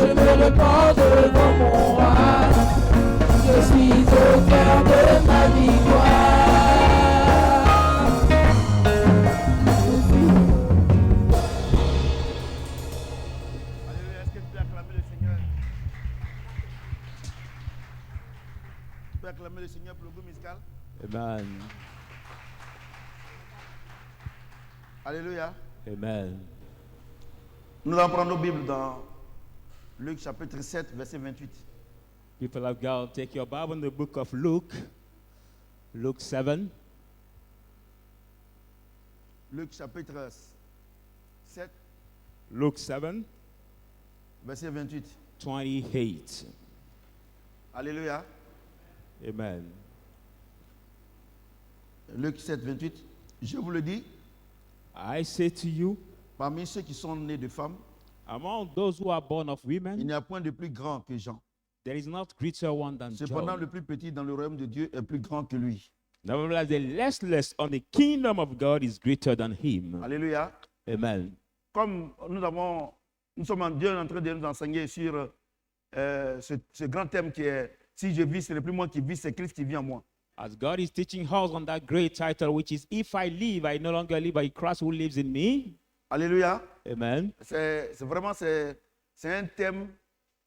je me repose devant mon roi. Je suis au cœur de ma victoire. Alléluia. Est-ce que tu peux acclamer le Seigneur? Tu peux acclamer le Seigneur pour le groupe musical? Amen. Alléluia. Amen. Nous allons prendre nos Bibles dans Luc chapitre 7, verset 28. People of God, take your Bible in the book of Luke, Luke 7. Luc chapitre 7, Luke 7, verset 28. 28. Alléluia. Amen. Luc 7, 28. Je vous le dis, I say to you, parmi ceux qui sont nés de femmes, among those who are born of il women, n'y a point de plus grand que Jean. there is not greater one than Cependant, John. le plus petit dans le royaume de Dieu est plus grand que lui. Nevertheless, the less on the kingdom of God is greater than him. Alléluia. Amen. Comme nous sommes en Dieu en train de nous enseigner sur ce grand thème qui est si je vis, ce n'est plus moi qui vis, c'est Christ qui vit en moi. As God is teaching us on that great title, which is, if I live, I no longer live, but Christ who lives in me. Alléluia. Amen. C'est vraiment c'est un thème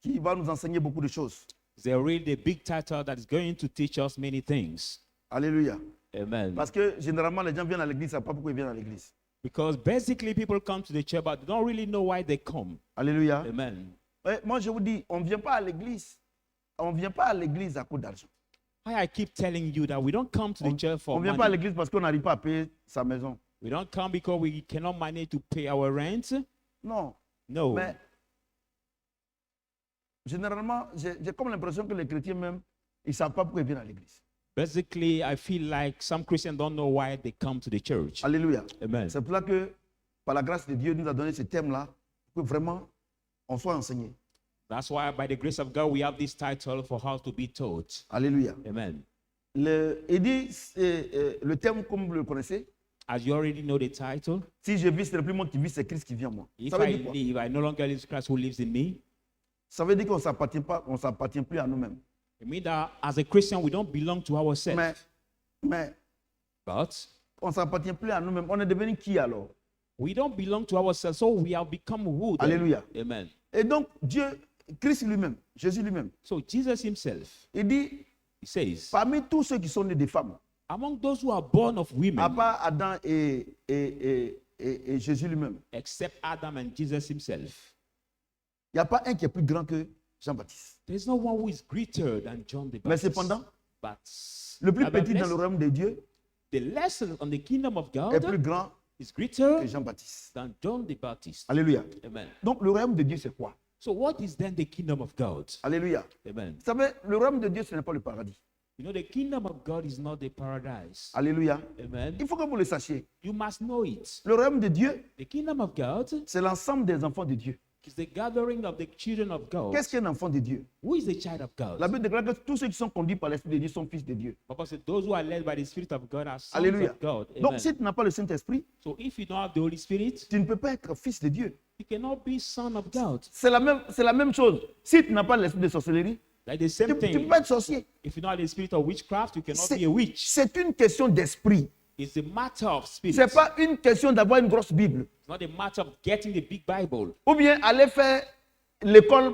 qui va nous enseigner beaucoup de choses. It's a really big title that is going to teach us many things. Alléluia. Amen. Parce que généralement, les gens viennent à l'église, ils ne savent pas pourquoi ils viennent à l'église. Because basically people come to the church, but they don't really know why they come. Alléluia. Amen. Ouais, moi, je vous dis, on ne vient pas à l'église. On ne vient pas à l'église à cause d'argent. I keep telling you that we don't come to the church On for ne vient pas à money. l'église parce qu'on n'arrive pas à payer sa maison. We don't come because we cannot manage to pay our rent. Non. No. Mais généralement, j'ai comme l'impression que les chrétiens même, ils ne savent pas pourquoi ils viennent à l'église. Basically, I feel like some Christians don't know why they come to the church. Alléluia. Amen. C'est pour ça que, par la grâce de Dieu, nous a donné ce thème-là pour que vraiment on soit enseigné. That's why, by the grace of God, we have this title for how to be taught. Alléluia. Amen. Il dit, le thème, comme vous le connaissez, As you already know the title, si je vis, ce n'est plus moi qui vis, c'est Christ qui vit en moi. if Ça veut I dire quoi? live, I no longer live, Christ who lives in me. Ça veut dire qu'on ne s'appartient plus à nous-mêmes. It means that as a Christian, we don't belong to ourselves. Mais But on ne s'appartient plus à nous-mêmes. On est devenu qui alors? we don't belong to ourselves, so we have become who? then? Alléluia. Amen. Et donc, Dieu, Christ lui-même, Jésus lui-même, So Jesus himself, il dit, he says, parmi tous ceux qui sont nés des femmes, among those who are born of à women, part Adam et Jésus lui-même, except Adam and Jesus himself, il n'y a pas un qui est plus grand que Jean-Baptiste. there is no one who is greater than John the Mais Baptist. cependant, But le plus petit nevertheless, dans le royaume de Dieu the lesson on the kingdom of est plus God grand is greater que Jean-Baptiste. than John the Baptist. Alléluia. Amen. Donc, le royaume de Dieu, c'est quoi? So what is then the kingdom of God? Alléluia. Amen. Vous savez, le royaume de Dieu, ce n'est pas le paradis. You know, the kingdom of God is not the paradise. Alléluia. Amen. Il faut que vous le sachiez. You must know it. Le royaume de Dieu, The kingdom of God c'est l'ensemble des enfants de Dieu. is the gathering of the children of God. Qu'est-ce qu'un enfant de Dieu? Who is the child of God? La Bible déclare que tous ceux qui sont conduits par l'Esprit de Dieu sont fils de Dieu. Because those who are led by the Spirit of God are sons Alléluia. of God. Amen. Donc, si tu n'as pas le Saint-Esprit, So if you don't have the Holy Spirit, tu ne peux pas être fils de Dieu. you cannot be son of God. C'est la même chose. Si tu n'as pas l'esprit de sorcellerie, Like the same tu peux thing. pas être sorcier. If you don't have the spirit of witchcraft, you cannot C'est be a witch. c'est une question d'esprit. It's a matter of spirit. Ce n'est pas une question d'avoir une grosse Bible. It's not a matter of getting the big Bible Ou bien aller faire l'école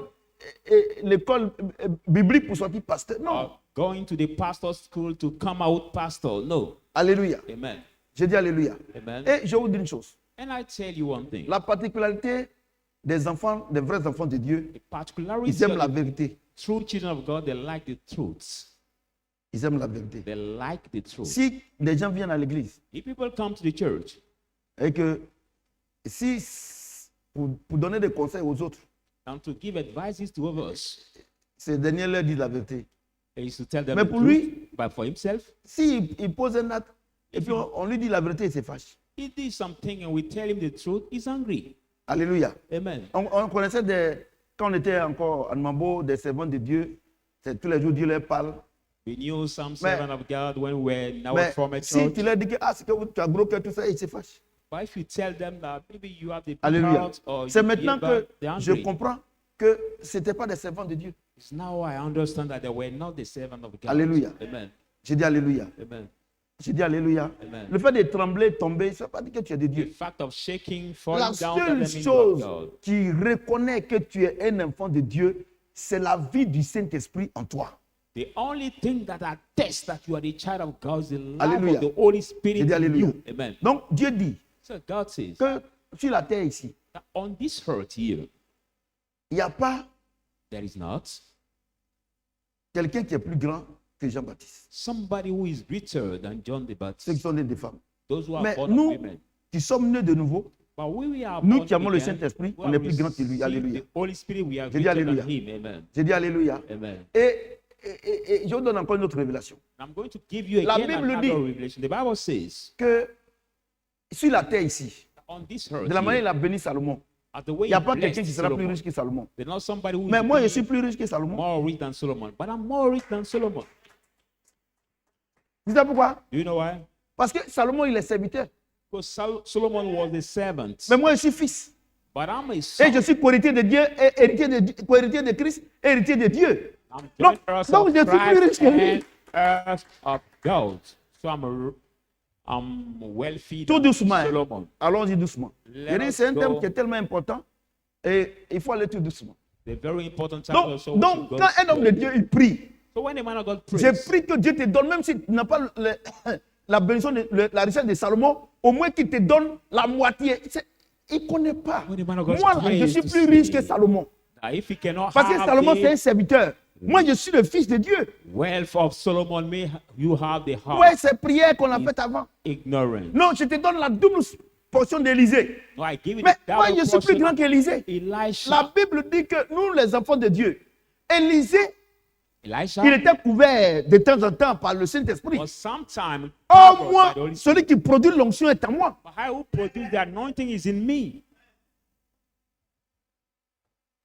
biblique pour sortir pasteur. Non. or going to the pastor's school to come out pastor. No. Alléluia. Amen. J'ai dit Alléluia. Amen. Et je vous dis une chose. And I tell you one thing. La particularité des enfants, des vrais enfants de Dieu, The particularity ils aiment of la the vérité. true children of God, they like the truth. Ils aiment la vérité. They like the truth. Si des gens viennent à l'église If people come to the church et que pour donner des conseils aux autres, and to give advices to others, ces derniers leur disent la vérité. he used to tell them Mais the pour truth, lui, but for himself, s'il pose un acte et puis on lui dit la vérité, il se fâche. he did something and we tell him the truth, he's angry. Alléluia. Amen. On connaissait quand on était encore en Mambo, des servants de Dieu, tous les jours Dieu leur parle. We knew some Mais- servant of God when we were in our Mais former si church. tu leur dis que c'est que tu as gros cœur, tout ça, ils se fâchent. But if you tell them that maybe you have the big Alléluia. heart or C'est you maintenant give back, que they're je angry. comprends que ce n'étaient pas des servants de Dieu. It's now I understand that they were not the servant of God. Alléluia. Amen. J'ai dit Alléluia. Amen. J'ai dit Alléluia. Amen. Le fait de trembler, tomber, ça ne veut pas dire que tu es de The Dieu. fact of shaking, La falling down, seule doesn't mean chose you are God. qui reconnaît que tu es un enfant de Dieu, c'est la vie du Saint-Esprit en toi. The only thing that attests that you are the child of God is the love Alléluia. of the Holy J'ai Spirit dit in Alléluia. you. Amen. Donc Dieu dit So God says que sur la terre ici, that on this earth here, il n'y a pas there is not quelqu'un qui est plus grand que Jean-Baptiste. somebody who is greater than John the Ceux qui Baptist. sont nés de femmes. Those who are Mais born of nous, women. qui sommes nés de nouveau, But we are nous born qui avons le again, Saint-Esprit, who on est have plus grand que lui. received Alléluia. the Holy Spirit, we are J'ai dit greater than Alléluia. him. Amen. J'ai dit Alléluia. Amen. Et je vous donne encore une autre révélation. I'm going to give you La again Bible another dit- revelation. The Bible says Que sur la terre ici, on this earth, de la manière here, il a béni Salomon, as the way il n'y a he pas blessed quelqu'un qui sera plus Solomon, riche que Salomon. there's not somebody who Mais is moi, je being suis plus riche que Salomon. more rich than Solomon, but I'm more rich than Solomon. Vous savez pourquoi? Do you know why? Parce que Salomon, il est serviteur. Because Solomon was the servant, Mais moi, je suis fils. but I'm a Et son. je suis co-héritier de Dieu, et co-héritier de Christ, et héritier de Dieu. I'm Donc, joint heirs donc of je suis plus riche Christ que lui. and heirs of God. So I'm wealthy Tout than doucement. hein. Solomon. Allons-y doucement. Let Je dis, us c'est un thème go. qui est tellement important et il faut aller tout doucement. The very important time Donc, also donc to quand go un homme de slow. Dieu, il prie, So when the man of God j'ai prays, pris que Dieu te donne, même si tu n'as pas la bénédiction, la richesse de Salomon, au moins qu'il te donne la moitié. Il ne connaît pas. When the man of God Moi, là, prays je suis to plus riche see que Salomon. that if he cannot Parce que have Salomon, c'est un the serviteur. Moi, je suis le fils de Dieu. wealth of Solomon, may you have the heart Ouais, c'est prière qu'on a faite avant. ignorant. Non, je te donne la double portion d'Élysée. No, I give it Mais the moi, double je suis plus portion grand of qu'Élysée. Elisha. La Bible dit que nous, les enfants de Dieu, Élysée, Elisha il était couvert de temps en temps par le Saint-Esprit. was sometime Oh, covered by moi, the Holy Spirit. celui qui produit l'onction est en moi. But how who produce the anointing is in me.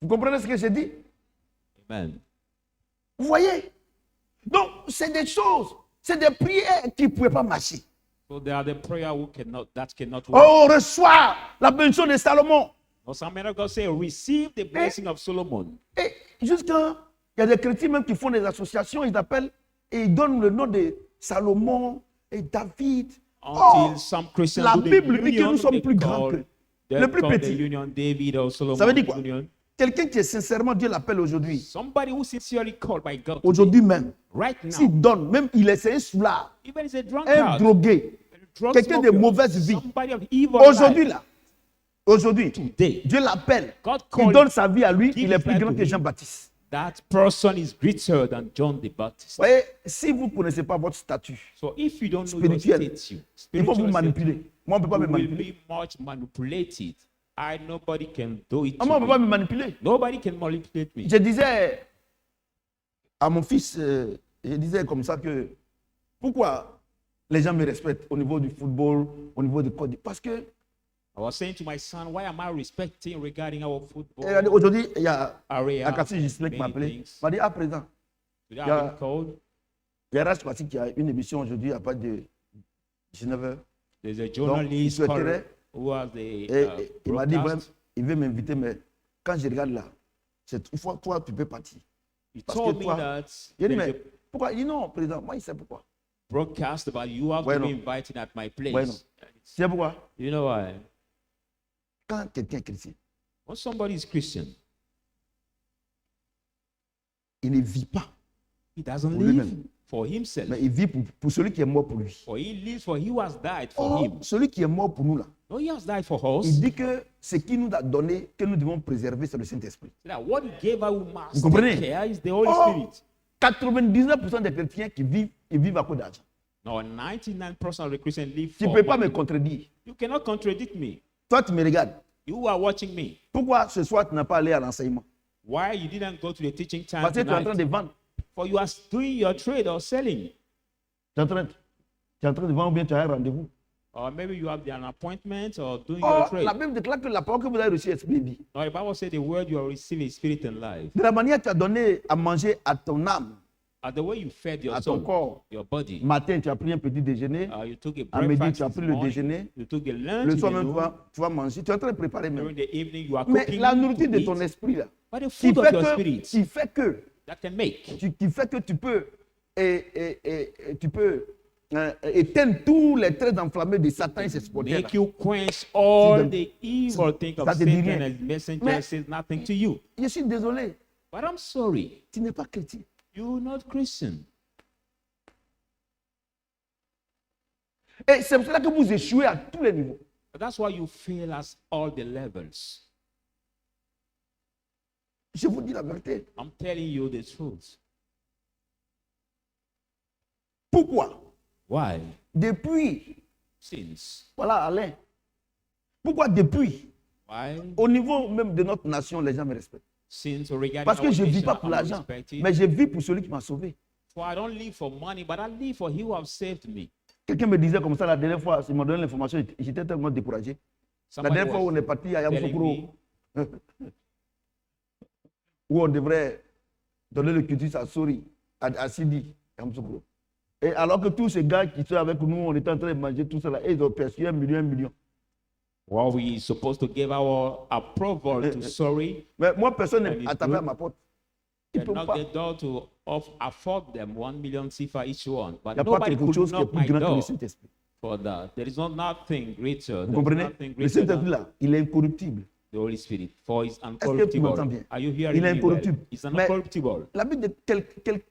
Vous comprenez ce que j'ai dit? Amen. Vous voyez? Donc, c'est des choses, c'est des prières qui ne pouvaient pas marcher. So there are the prayer that cannot work. Oh, reçois la bénédiction de Salomon. Or some men of God say, receive the blessing of Solomon. Et jusqu'à, il y a des chrétiens même qui font des associations, ils appellent et ils donnent le nom de Salomon et David. Until some Christians la do the Bible dit que union, nous sommes they plus grands call- que they le plus call the petit. union David or Solomon. Ça veut dire quoi? Union. Quelqu'un qui est sincèrement, Dieu l'appelle aujourd'hui. Somebody who sincerely called by God. Aujourd'hui même. Right now. S'il donne, même il est un soulard, Even if it's a un drunkard. drogué, drug quelqu'un de smoker, mauvaise vie. Somebody of evil Aujourd'hui life. là, aujourd'hui, Today, Dieu l'appelle. God Il called donne sa vie à lui, Give il est his plus life grand to que him. Jean-Baptiste. that person is greater than John the Baptist. Vous voyez, si vous ne connaissez pas votre statut, So if you don't know Spirituel. your statue, il faut vous spiritual manipuler. Moi, on ne peut pas me statue, you will manipuler. be much manipulated. Nobody can do it. Moi, on to ne peut pas me. me manipuler. Nobody can manipulate me. Je disais à mon fils, je disais comme ça que pourquoi les gens me respectent au niveau du football, au niveau du code. Parce que I was saying to my son, why am I respecting regarding our football regardez, aujourd'hui, il y a area? Akassi Gislin qui m'a many appelé. things. Il m'a dit, à présent, Today I've Yeah. been called. il y a Rach Kwasi qui a une émission aujourd'hui à partir de 19h. There's a il journalist souhaiterait- who has the Et il m'a dit, broadcast. il veut m'inviter, mais quand je regarde là, c'est une fois, toi, tu peux partir. He parce told que me toi- that Il dit, there's mais a pourquoi? Il dit non, président, moi, il sait pourquoi. broadcast about you have to Bueno. be invited at my place. Bueno. Tu sais pourquoi? You know why? Quand quelqu'un est chrétien, When somebody is Christian, il ne vit pas, he doesn't Pour live lui-même. for himself. mais il vit pour celui qui est mort pour lui. For he lives for he who has died for Or, him. celui qui est mort pour nous là, No, he has died for us. il dit que ce qu'il nous a donné, que nous devons préserver, c'est le Saint-Esprit. So that what he gave us, we must Vous comprenez? take care is the Holy Oh. Spirit. 99% des chrétiens qui vivent, ils vivent à cause d'argent. No, 99% of the Christians live Tu ne for peux pas money. me contredire. You cannot contradict me. Toi, tu me regardes. You are watching me. Pourquoi ce soir, tu n'as pas allé à l'enseignement? Why you didn't go to the teaching time Parce que tu es en train tonight? de vendre. For you are doing your trade or selling. Tu es en train de vendre ou bien tu as un rendez-vous. Or maybe you have an appointment or doing Or, your trade. la Bible déclare que la parole que vous avez reçue est esprit et vie. No, the Bible says the word you are receiving is spirit and life. De la manière que tu as donné à manger à ton âme, At the way you fed your à ton soul, corps. your body. Matin, tu as pris un petit déjeuner. You took a À midi, breakfast tu as in the pris le morning, déjeuner. you took a lunch Le in soir the même, noon, tu vas manger. Tu es en train de préparer même. during the evening you are Mais cooking la to nourriture de eat. ton esprit, là, But the qui food of fait your que, spirit that can make qui fait que tu peux, tu peux éteindre tous les traits enflammés de Satan et ses supporters. make you quench all Si the evil things of ça te dit Satan rien. and messenger Mais- says nothing to you. Je suis désolé, But I'm sorry, tu n'es pas chrétien. you're not Christian. Et c'est pour cela que vous échouez à tous les niveaux. But that's why you fail at all the levels. Je vous dis la vérité. I'm telling you the truth. Pourquoi? Why? Depuis, Since. voilà Alain, pourquoi depuis, Why? au niveau même de notre nation, les gens me respectent? Since regarding Parce que our je ne vis nation, pas pour I'm l'argent, respected. mais je vis pour celui qui m'a sauvé. For I don't live for money, but I live for He who have saved me. Quelqu'un me disait comme ça la dernière fois, il m'a donné l'information, j'étais tellement découragé. La Somebody dernière fois où was on est parti à telling Yamoussoukro, me, où on devrait donner le cultus à Sori, à Sidi, Yamoussoukro. Et alors que tous ces gars qui sont avec nous, on était en train de manger tout cela, et ils ont perçu 1 million. well, we supposed to give our approval to Sorry Mais moi, personne And n'est it's à taper good. à ma porte. Ils and ne peuvent knock pas. the door to afford them 1 million CFA each one. But Il n'y a pas nobody quelque could chose qui est knock plus my grand que le door Saint-Esprit. for that. There is not nothing greater. Vous There's comprenez? nothing Le greater Saint-Esprit than là, il est incorruptible. the Holy Spirit. For He's que tu m'entends bien? uncorruptible. Are you hearing Il est me well? incorruptible. He's Mais- uncorruptible. La Bible dit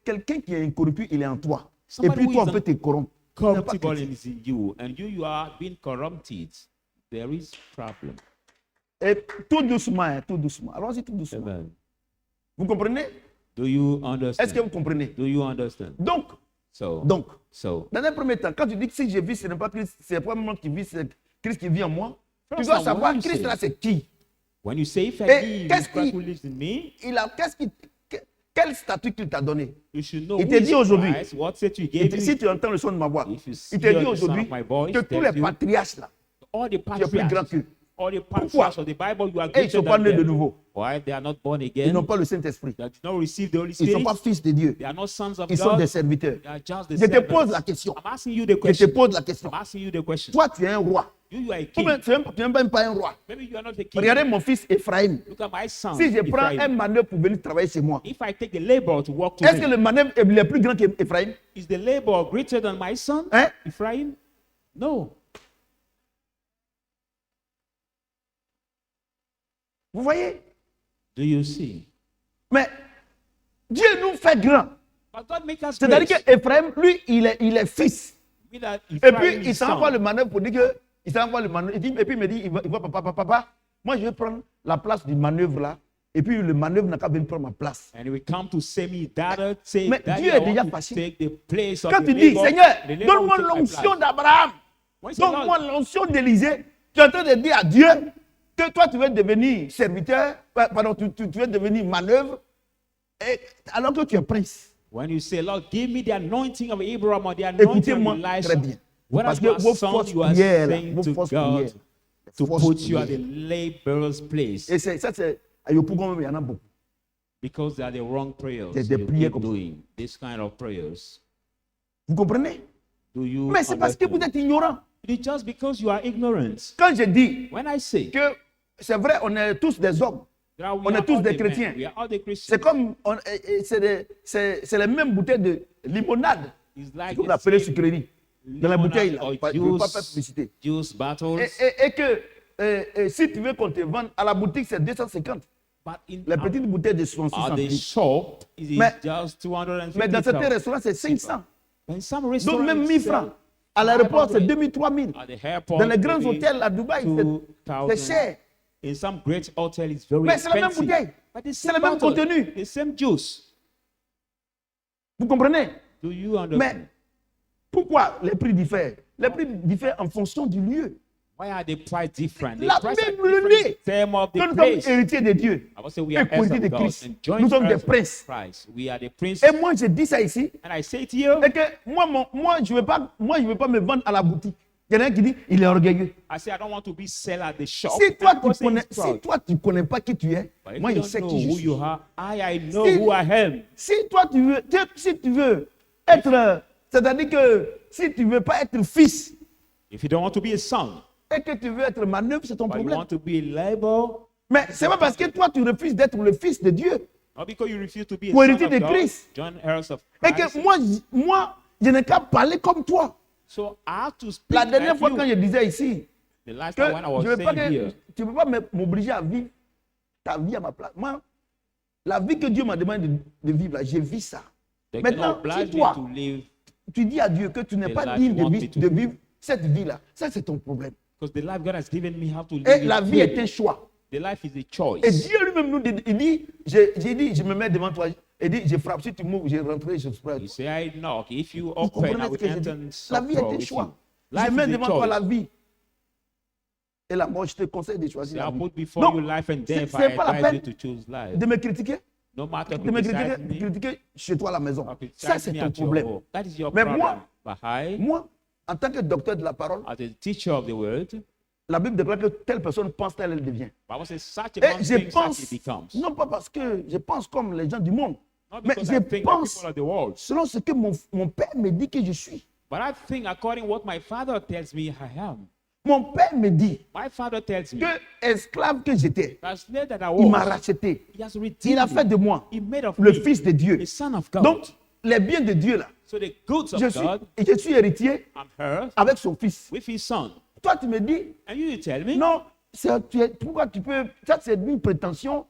quelqu'un qui est incorruptible, il est en toi. Et Somebody puis who toi, is on peut te corrompre. Tu n'es pas Corruptible chrétien. is in you, and you are being corrupted. There is problem. Et tout doucement, hein, tout doucement. Allons-y tout doucement. Amen. Vous comprenez? Do you Est-ce que vous understand? comprenez? Do you understand? Donc, So, dans un premier temps, quand tu dis que si je vis, ce n'est pas Christ, c'est pas moi qui vis, c'est Christ qui vit en moi. Tu First dois of all, savoir when you Christ say- là, c'est qui? when you say if I Et live, qu'est-ce it's Christ qui- who lives in me, Quel statut qu'il t'a donné? you should know Il who te is dit aujourd'hui, Christ, what set you Et gave puis, me. si tu entends le son de ma voix, If you il te hear dit the sound aujourd'hui of my voice, que tous tells les you, patriarches là, all the tu es plus grand patriarchs, qu'eux. all the Pourquoi? patriarchs of the Bible, you are Et ils ne greater sont pas than nés de them. nouveau. Why? They are not born Ils again. n'ont pas le Saint-Esprit. They did not receive the Holy Ils ne sont Spirit. pas fils de Dieu. They are not sons of Ils sont God. des serviteurs. They are just the Je te servants. pose la question. I'm asking you the Je te question. pose la question. I'm asking you the question. Toi, tu es un roi. You are a Ou king. bien, tu n'es même pas un roi. Maybe you are not a king. Regardez mon fils Ephraim. Look at my son. Si je prends Ephraim. un manœuvre pour venir travailler chez moi, If I take a labor to work to est-ce que me, le manœuvre est plus grand qu'Ephraim? is the labor greater than my son, Hein? Ephraim? No. Vous voyez? Do you see? Mais Dieu nous fait grand. But God make us C'est-à-dire great. qu'Ephraim, lui, il est fils. We that Et Ephraim puis, is il s'en son. va le manœuvre pour dire que. Il s'en va le manœuvre. Et puis, il me dit, il voit papa, moi, je vais prendre la place du manœuvre là. Et puis, le manœuvre n'a qu'à venir prendre ma place. And we come to say me, Daddy, say, Mais Daddy, Dieu I est want déjà to fâché. take the place of Quand the tu dis, labor. Seigneur, The labor donne-moi will take my l'onction place. d'Abraham. When you say, Donne-moi Lord, l'onction d'Élisée. Tu es en train de dire à Dieu que toi, tu veux devenir serviteur. Pardon, tu veux devenir manœuvre. Et, alors que tu es prince. when you say, Lord, give me the anointing of Abraham or the anointing Écoutez-moi of Elisha. très bien. When Parce you que are vos son, forces you are prières, là, saying vos to forces God prières, to forces put you at the prières. laborer's place. Et ça, c'est à Yopougon même, il y en a beaucoup. Because they are the wrong prayers. C'est des you prières keep comme ça. doing this kind of prayers. Vous comprenez? Do you Mais c'est parce que vous understand? êtes ignorant. It is just because you are ignorant. Quand je dis When I say que c'est vrai, on est tous des hommes. that we on est are tous all des the men, chrétiens. we are all the C'est Christians. comme, c'est les mêmes bouteilles de limonade. It's C'est like comme the l'appelait same sucrerie. Dans la bouteille, là. limonade or Je ne veux pas faire publicité. juice battles. Et que si tu veux qu'on te vende, à la boutique, c'est 250. But in Les petites bouteilles de 66 at the centimes. shop, it is Mais- just 250. Mais dans certains restaurants, c'est 500. In some Donc restaurants, même 1000 francs. À l'aéroport, c'est 2000, 3000. At the airport, Dans les grands maybe hôtels à Dubaï, c'est 2,000. cher. In some great hotels, it's very Mais c'est la même expensive. bouteille. But the C'est same le même bottle, contenu. the same juice. Vous comprenez? Do you Mais understand? pourquoi les prix diffèrent? Les prix diffèrent en fonction du lieu. Why are the price different? The La price are Bible different dit in terms of que the nous sommes place. héritiers de Dieu. I would say we Et are heirs héritiers of de God Christ. and joint Nous sommes des heirs of princes. Christ. We are the princes. Et moi, je dis ça ici. And I say to you, Et que moi, je ne veux pas me vendre à la boutique. Il y en a un qui dit, il est orgueilleux. I say I don't want to be sell at the shop. Si toi, And people say it's si proud. toi, tu connais pas qui tu es, But if moi, you je don't sais know qui je who suis. you are, I know Si- who I am. Si toi, si tu veux être, c'est-à-dire que si tu veux pas être fils If you don't want to be a son, et que tu veux être manœuvre, c'est ton but you problème. want to be a labor, Mais c'est pas parce que toi, tu refuses d'être le fils de Dieu not because you refuse to be a Pour son hériter of de God, Christ. John heirs of et Christ. que moi, je n'ai qu'à parler comme toi. So I have to speak La dernière like fois, you. quand je disais ici, The last que time when I was je veux pas saying here, que, tu ne peux pas m'obliger à vivre ta vie à ma place. Moi, la vie que Dieu m'a demandé de vivre, là, j'ai vu ça. they Maintenant, cannot si oblige me toi, to live tu dis à Dieu que tu n'es The pas life digne you want me to de live. vivre cette vie-là, ça c'est ton problème. because the life God has given me have to live Et it la vie est fully. un choix. The life is a choice. Et Dieu lui-même nous dit, il dit, j'ai dit, je me mets devant toi, il dit, je frappe, si tu m'ouvres, je rentre, je frappe. You say I knock. If you Vous open, I comprenez ce will que je enter dis? and La vie est suffer un with choix. you. Je Life mets is a devant toi la choice. vie. Et la mort, je te conseille de choisir Say, la I vie. put before Donc, you life and death. c'est I pas la advise you peine to choose life. de me critiquer, No matter de me criticizing me, critiquer chez toi à la maison. or Ça, criticize c'est me ton at your problème. home. That is your Mais problem. moi- But I, Moi, en tant que docteur de la parole, as a teacher of the word, la Bible déclare que telle personne pense, telle elle devient. Bible says such a Et man je thinks, such pense, he becomes. non pas parce que je pense comme les gens du monde, Not mais because je I think like pense people of the world, selon ce que mon père me dit que je suis. but I think according what my father tells me I am. Mon père me dit My father tells me que esclave que j'étais, that slave that I il m'a was, racheté. he has Il redeemed a fait de me. moi He made of le me fils de Dieu. the son of God. Donc, les biens de Dieu là, So the goods of je God, suis héritier I'm hers avec son fils. with his son. Toi, tu me dis, And you tell me, non, pourquoi tu peux, ça c'est une prétention.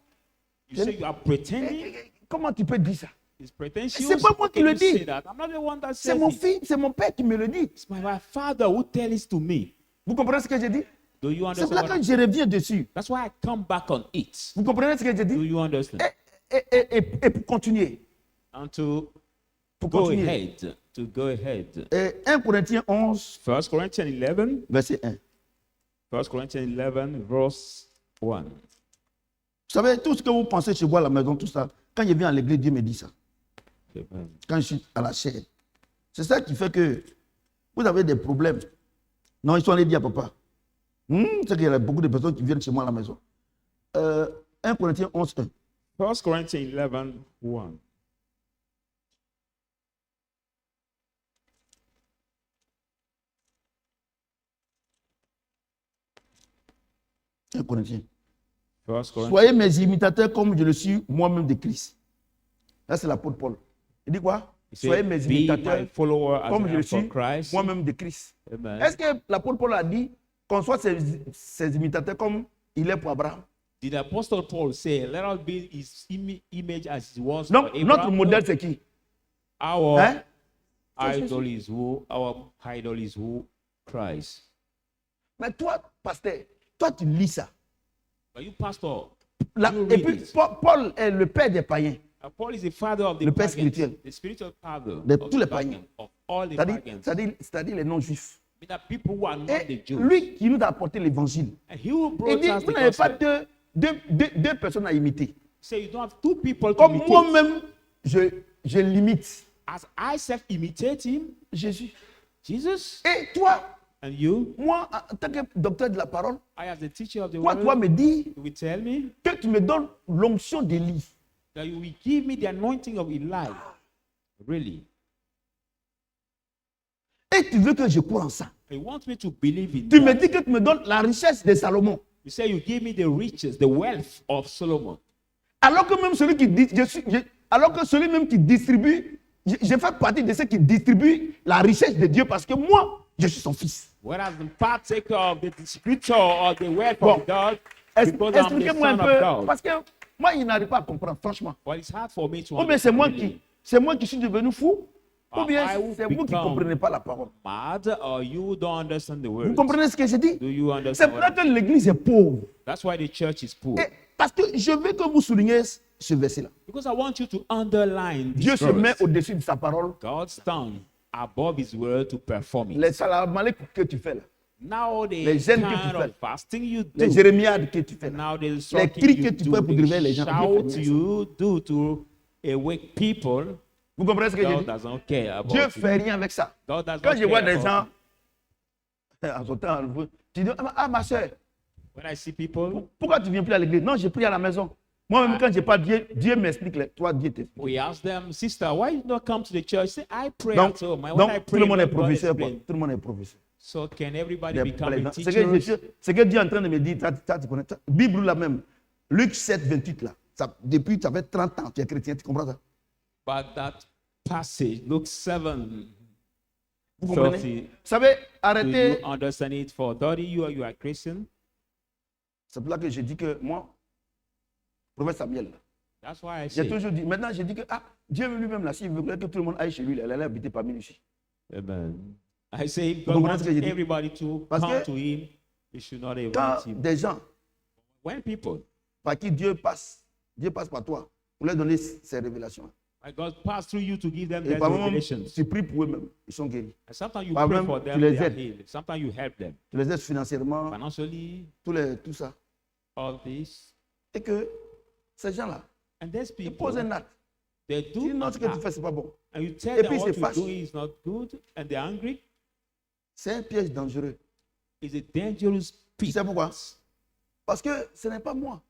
you say you are pretending. Comment tu peux dire ça? It's pretentious. C'est pas moi How qui can le you say dis. that? I'm not the one that C'est says mon it. fils, c'est mon père qui me le dit. It's my father who tells it to me. Vous comprenez ce que j'ai dit? Do you C'est pour understand? ça que je reviens dessus. That's why I come back on it. Vous comprenez ce que j'ai Do dit? you understand? Et pour continuer, And to pour go continuer. ahead. To go ahead. 1 Corinthiens 11, 1 Corinthians 11. verset 1. 1 Corinthians 11, verse 1. Vous savez, tout ce que vous pensez chez vous à la maison, tout ça, quand je viens à l'église, Dieu me dit ça. Quand je suis à la chair. C'est ça qui fait que vous avez des problèmes. Non, ils sont allés dire à papa. C'est qu'il y a beaucoup de personnes qui viennent chez moi à la maison. 1 Corinthiens 11, 1. 1 Corinthians 11, 1. Corinthiens. 1 Corinthians. Soyez mes imitateurs comme je le suis moi-même de Christ. Là, c'est l'apôtre Paul. Il dit quoi? He said, Soyez mes be my imitateurs follower as comme I je le am for suis Christ. moi-même de Christ. Amen. Est-ce que l'apôtre Paul a dit qu'on soit ses imitateurs comme il est pour Abraham? Did Apostle Paul say, let us be his image as he was Donc, for notre Abraham? modèle, c'est qui? Our Hein? idol is who? Our idol is who? Christ. Mais toi, pasteur, toi, tu lis ça. But you, pastor, Là, you et read puis, it. Paul est le père des païens. Paul is the father of the Le père pagans, spirituel. the spiritual father De of tous the les païens. pagans, of all the C'est-à-dire, pagans. c'est-à-dire les non-juifs. With the people who are not the Et Jews. lui qui nous a apporté l'évangile, And he who il brought dit, us the vous n'avez pas gospel. deux personnes à imiter. Say you don't have two people to Comme imitate. moi-même, je limite As I self-imitate him, Jésus. Jesus, Et toi, and you, moi, en tant que docteur de la parole, I as the teacher of the toi, word, tu vas me dire you will tell me que tu me donnes l'onction d'Élie. that you will give me the anointing of Eli. Really? Et tu veux que je croie en ça. You want me to believe in Tu me that. dis que tu me donnes la richesse de Salomon. You say you give me the riches, the wealth of Solomon. Alors que même celui qui dit, alors que celui même qui distribue, je fais partie de ceux qui distribuent la richesse de Dieu parce que moi, je suis son fils. Whereas the partaker of the distributor of the wealth Bon. of God, because I'm the Expliquez-moi un son peu, of God. parce que moi, il n'arrive pas à comprendre, franchement. Well, it's hard for me to Ou bien c'est moi really. c'est moi qui suis devenu fou, ou I bien will c'est vous qui ne become comprenez pas la parole. Mad, or you don't understand the Vous word. comprenez ce que je dis? Do you C'est understand? pour ça que l'église est pauvre. That's why the church is poor. Et parce que je veux que vous souligniez ce verset-là. Because I want you to underline this Dieu se verse. met au-dessus de sa parole. God stand above his word to perform it. Les salamalek que tu fais là, Now the Les jeûnes que tu kind fais. of fasting you les do. jérémiades que tu fais là, Now the les instructing cris you que tu do, fais pour driver les the gens. shout Dieu fait you do to awake people. Vous comprenez ce que je God dis? doesn't care about Dieu it. fait rien avec ça. God does Quand not je vois care des about gens, En son temps, tu dis, ah ma soeur, When I see people, pourquoi tu ne viens plus à l'église? Non, j'ai prié à la maison. Moi-même, quand je n'ai pas Dieu, Dieu m'explique. Toi, Dieu t'explique. we ask them, sister, why you not come to the church? Say, I pray Donc, at home. And donc, when I tout pray, le monde est Lord God professeur. Quoi. explain. Tout le monde est professeur. So can everybody Les- become les- a Ce teacher? ce que Dieu est en train de me dire, tu connais. Bible là même, Luc 7, 28 là. Depuis tu avais 30 ans, tu es chrétien, tu comprends ça? But that passage, Luke 7, Vous comprenez? 30, Vous savez, do arrêtez. you understand it? For 30, you are Christian. C'est pour ça que je dis que moi, prophète Samuel, là, That's why I j'ai say, toujours dit, maintenant je dis que Dieu lui-même là, s'il voulait que tout le monde aille chez lui, il allait habiter parmi nous ici. Amen. I say, if Vous God comprenez wants ce que je dis? everybody to Parce come que to Him, He should not Quand invite him. des gens When people, par qui Dieu passe par toi pour leur donner ses révélations. like God pass through you to give them Et their par moments, revelations. tu pries pour eux-mêmes, ils sont guéris. And sometimes you par pray même, for tu them, les they are aides. healed. Sometimes you help them Tu les aides financièrement, financially, tout ça. all this. Et que ces gens-là, And there's ils people, posent un acte. they Tu do dis non, ce que tu act, fais, c'est pas bon. and you tell Et them puis what c'est you're fâche. doing is not good, and they're angry. C'est un piège dangereux. It's a dangerous Tu pit. sais pourquoi? Parce que ce n'est pas moi.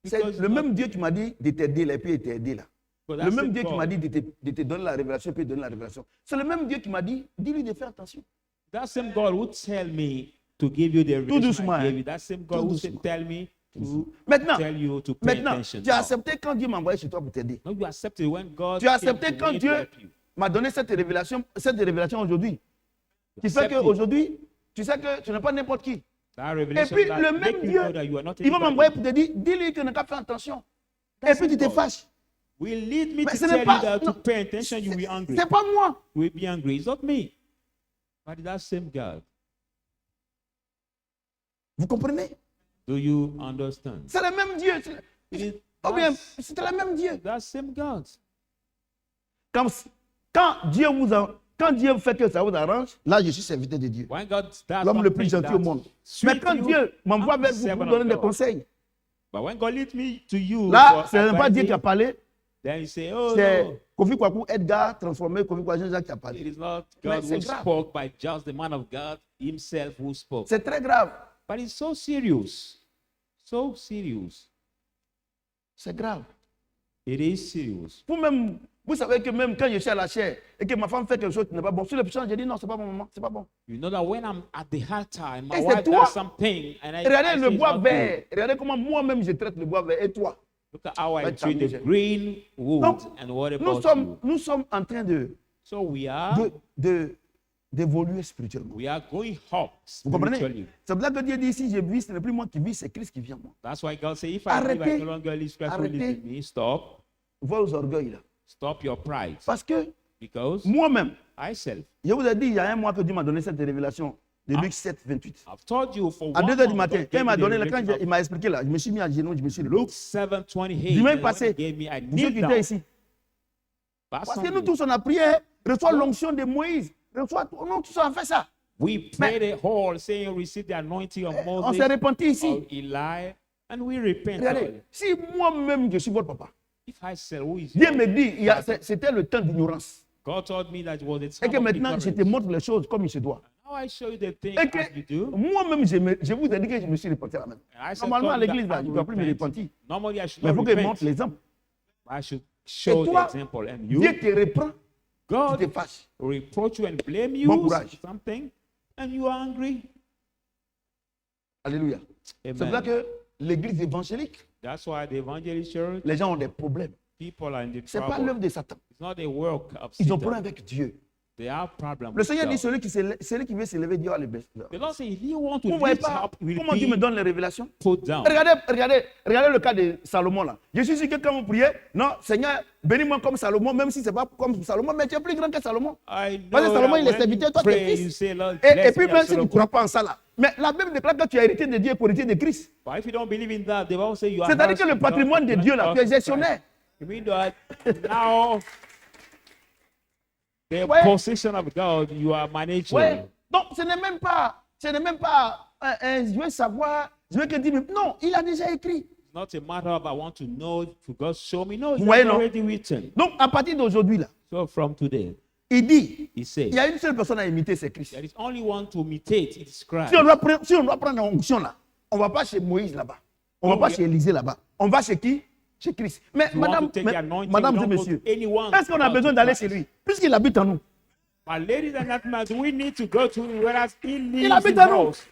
C'est Because le not- même Dieu qui m'a dit de t'aider là, et puis il t'a aidé là. But Le that's même the Dieu qui God. m'a dit de te donner la révélation, puis de donner la révélation. C'est le même Dieu qui m'a dit, dis-lui de faire attention. That same God would tell me to give you the revelation doucement, I gave hein. you. That same God Tout would doucement. tell me to Maintenant, tell you to pay maintenant, attention. tu as Now, accepté quand Dieu m'a envoyé chez toi pour t'aider. no, you accepted when God Tu as came accepté to quand me to Dieu help you. m'a donné cette révélation aujourd'hui. Qui fait Accepted. qu'aujourd'hui, tu sais que tu n'es pas n'importe qui. That Et revelation puis that le make même you Dieu, know that you are not il va anybody. m'envoyer pour te dire, dis-lui qu'il n'a qu'à faire attention. Et That's puis tu it, te God. fâches. Will lead me Mais to ce n'est tell you pas- that non. to pay attention, you will be angry. C'est pas moi. You will be angry. It's not me. But that same God. Vous comprenez? Do you understand? C'est le même Dieu. It is Oh bien, that, c'est le même Dieu. that same God. Quand Dieu fait que ça vous arrange, là je suis serviteur de Dieu. When God does L'homme le plus something gentil au that monde. sweet Mais quand you, Dieu m'envoie I'm vers the vous pour servant vous donner of des God. conseils, But when God leads me to you, là, for ce n'est pas Dieu qui a advising, parlé, then you say, oh c'est no, Kofi Kwaku, Edgar, transformé, Kofi Kwaku, Jean-Jacques qui a it parlé. is not Mais God c'est who grave. spoke, but just the man of God himself who spoke. C'est très grave. But it's so serious. So serious. C'est grave. It is serious. Vous-même, vous savez que même quand je suis à la chair et que ma femme fait quelque chose qui n'est pas bon, sur le puissant, je dis non, c'est pas bon, maman, c'est pas bon. You know that when I'm at the hard time, my Et c'est wife toi. does something, and I Regardez say le it's bois not vert. good. Regardez comment moi-même je traite le bois vert. Et toi? Look at how I Right, treat the Michel. green wood, Donc, and what nous about sommes, you? nous sommes en train So we are d'évoluer spirituellement. we are going up Vous comprenez? spiritually. C'est pour ça que Dieu dit si je vis, ce n'est plus moi qui vis, c'est Christ qui vit en moi. That's why God says, if I live, I Arrêtez. no longer live, Christ will live Arrêtez. in me. Stop. Vos orgueils là. Stop your pride. Parce que Because moi-même, I self, je vous ai dit il y a un mois que Dieu m'a donné cette révélation de Luc 7, 28. I've told you for À 2 1 heures du month, matin, God quand il gave m'a me donné, the quand revelation il m'a expliqué là, je me suis mis à genoux, je me suis of levé. Luke 7:28. Dimanche and when passé, he gave me, I Pour ceux kneel qui down. étaient ici. Last Parce que nous Sunday, tous on a prié, reçoit l'onction de Moïse. Nous tous on a fait ça. we prayed a whole saying, receive the anointing of On Moses, s'est repenti of ici. Eli, and we repent. Regardez, si moi-même je suis votre papa, If I say, who is Dieu your me dit, c'était le temps d'ignorance. God told me that it was the Et time que of maintenant, je te ignorance. montre les choses comme il se doit. Now I show you the thing Et as you do. que moi-même, je vous ai dit que je me suis repenti à la maison. And I said, Normalement, à God, l'église, là, that je I ne dois plus me repent. repentir. Normally, I should Mais il not faut que je repent. montre l'exemple. I should show Et toi, the example. And you, Dieu te reprend, tu God, te fâches. reproach you and blame you Bon for courage. something, and you are angry. Alléluia. C'est pour ça Amen. que l'église évangélique, That's why the evangelist church, les gens ont des problèmes. people are in the Ce n'est pas trouble. l'œuvre de Satan. It's not a work of Ils ont Satan. problème avec Dieu. They have problem Le with Seigneur dit God. celui qui veut s'élever, Dieu a le best. The Lord says, if you want to Vous ne voyez lift pas up, will comment Dieu me be donne les révélations? put down. Regardez le cas de Salomon là. Je suis sûr que quand vous priez, non, Seigneur, bénis-moi comme Salomon, même si ce n'est pas comme Salomon, mais tu es plus grand que Salomon. I know Parce que Salomon, that il est when serviteur, you toi tu es pray, you fils. say, Lord, Et bless puis me même as si tu ne Solomon. crois pas en ça là, mais la Bible déclare que tu es héritier de Dieu et héritier de Christ. But if you don't believe in that, the Bible says you are C'est-à-dire heirs que le of patrimoine God, de Dieu là, tu es of gestionnaire. Christ. You mean that now the Ouais. possession of God, you are managing. Ouais. Donc ce n'est même pas, je veux savoir, je veux que Dieu me... Non, il a déjà écrit. It's not a matter of I want to know, to God show me. No, it's Vous voyez, non? already written. Donc à partir d'aujourd'hui là, So from today, Il dit, He said, il y a une seule personne à imiter, c'est Christ. there is only one to imitate, it's Christ. Si on doit prendre l'onction là, on ne va pas chez Moïse là-bas. On ne va pas chez Élisée là-bas. On va chez qui? Chez Christ. Mais You want madame, to take the anointing, madame you et don't go monsieur, to anyone est-ce qu'on a but besoin to d'aller Christ. chez lui? Puisqu'il habite en nous. But ladies and gentlemen, do we need to go to whereas he lives habite in en nous. house?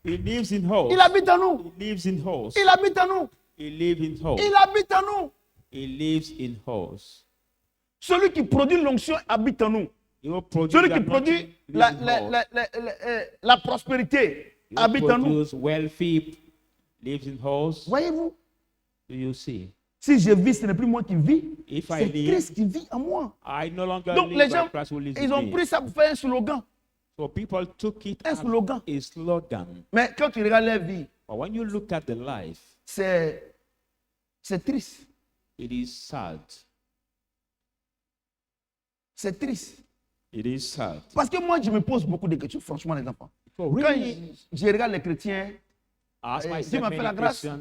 He lives in house. Il habite en nous. He lives in house. Il habite en nous. He lives in house. Il habite en nous. He lives in house. Celui qui produit l'onction habite en nous. He will produce Celui the qui anointing, produit lives in house. la prospérité He will habite en nous. produce wealthy, lives in house. Voyez-vous, Do you see? si je vis, ce n'est plus moi qui vis, If I c'est live, Christ qui vit en moi. I no longer Donc live, les but gens, Christ who lives ils in ont me. pris ça pour faire un slogan. So people took it Un as slogan. a slogan. Mais quand tu regardes leur vie, But when you look at the life, c'est triste. it is sad. C'est triste. It is sad. Parce que moi, je me pose beaucoup de questions, franchement, les enfants. So Quand really, je regarde les chrétiens, I ask Dieu myself m'a fait la many grâce. questions.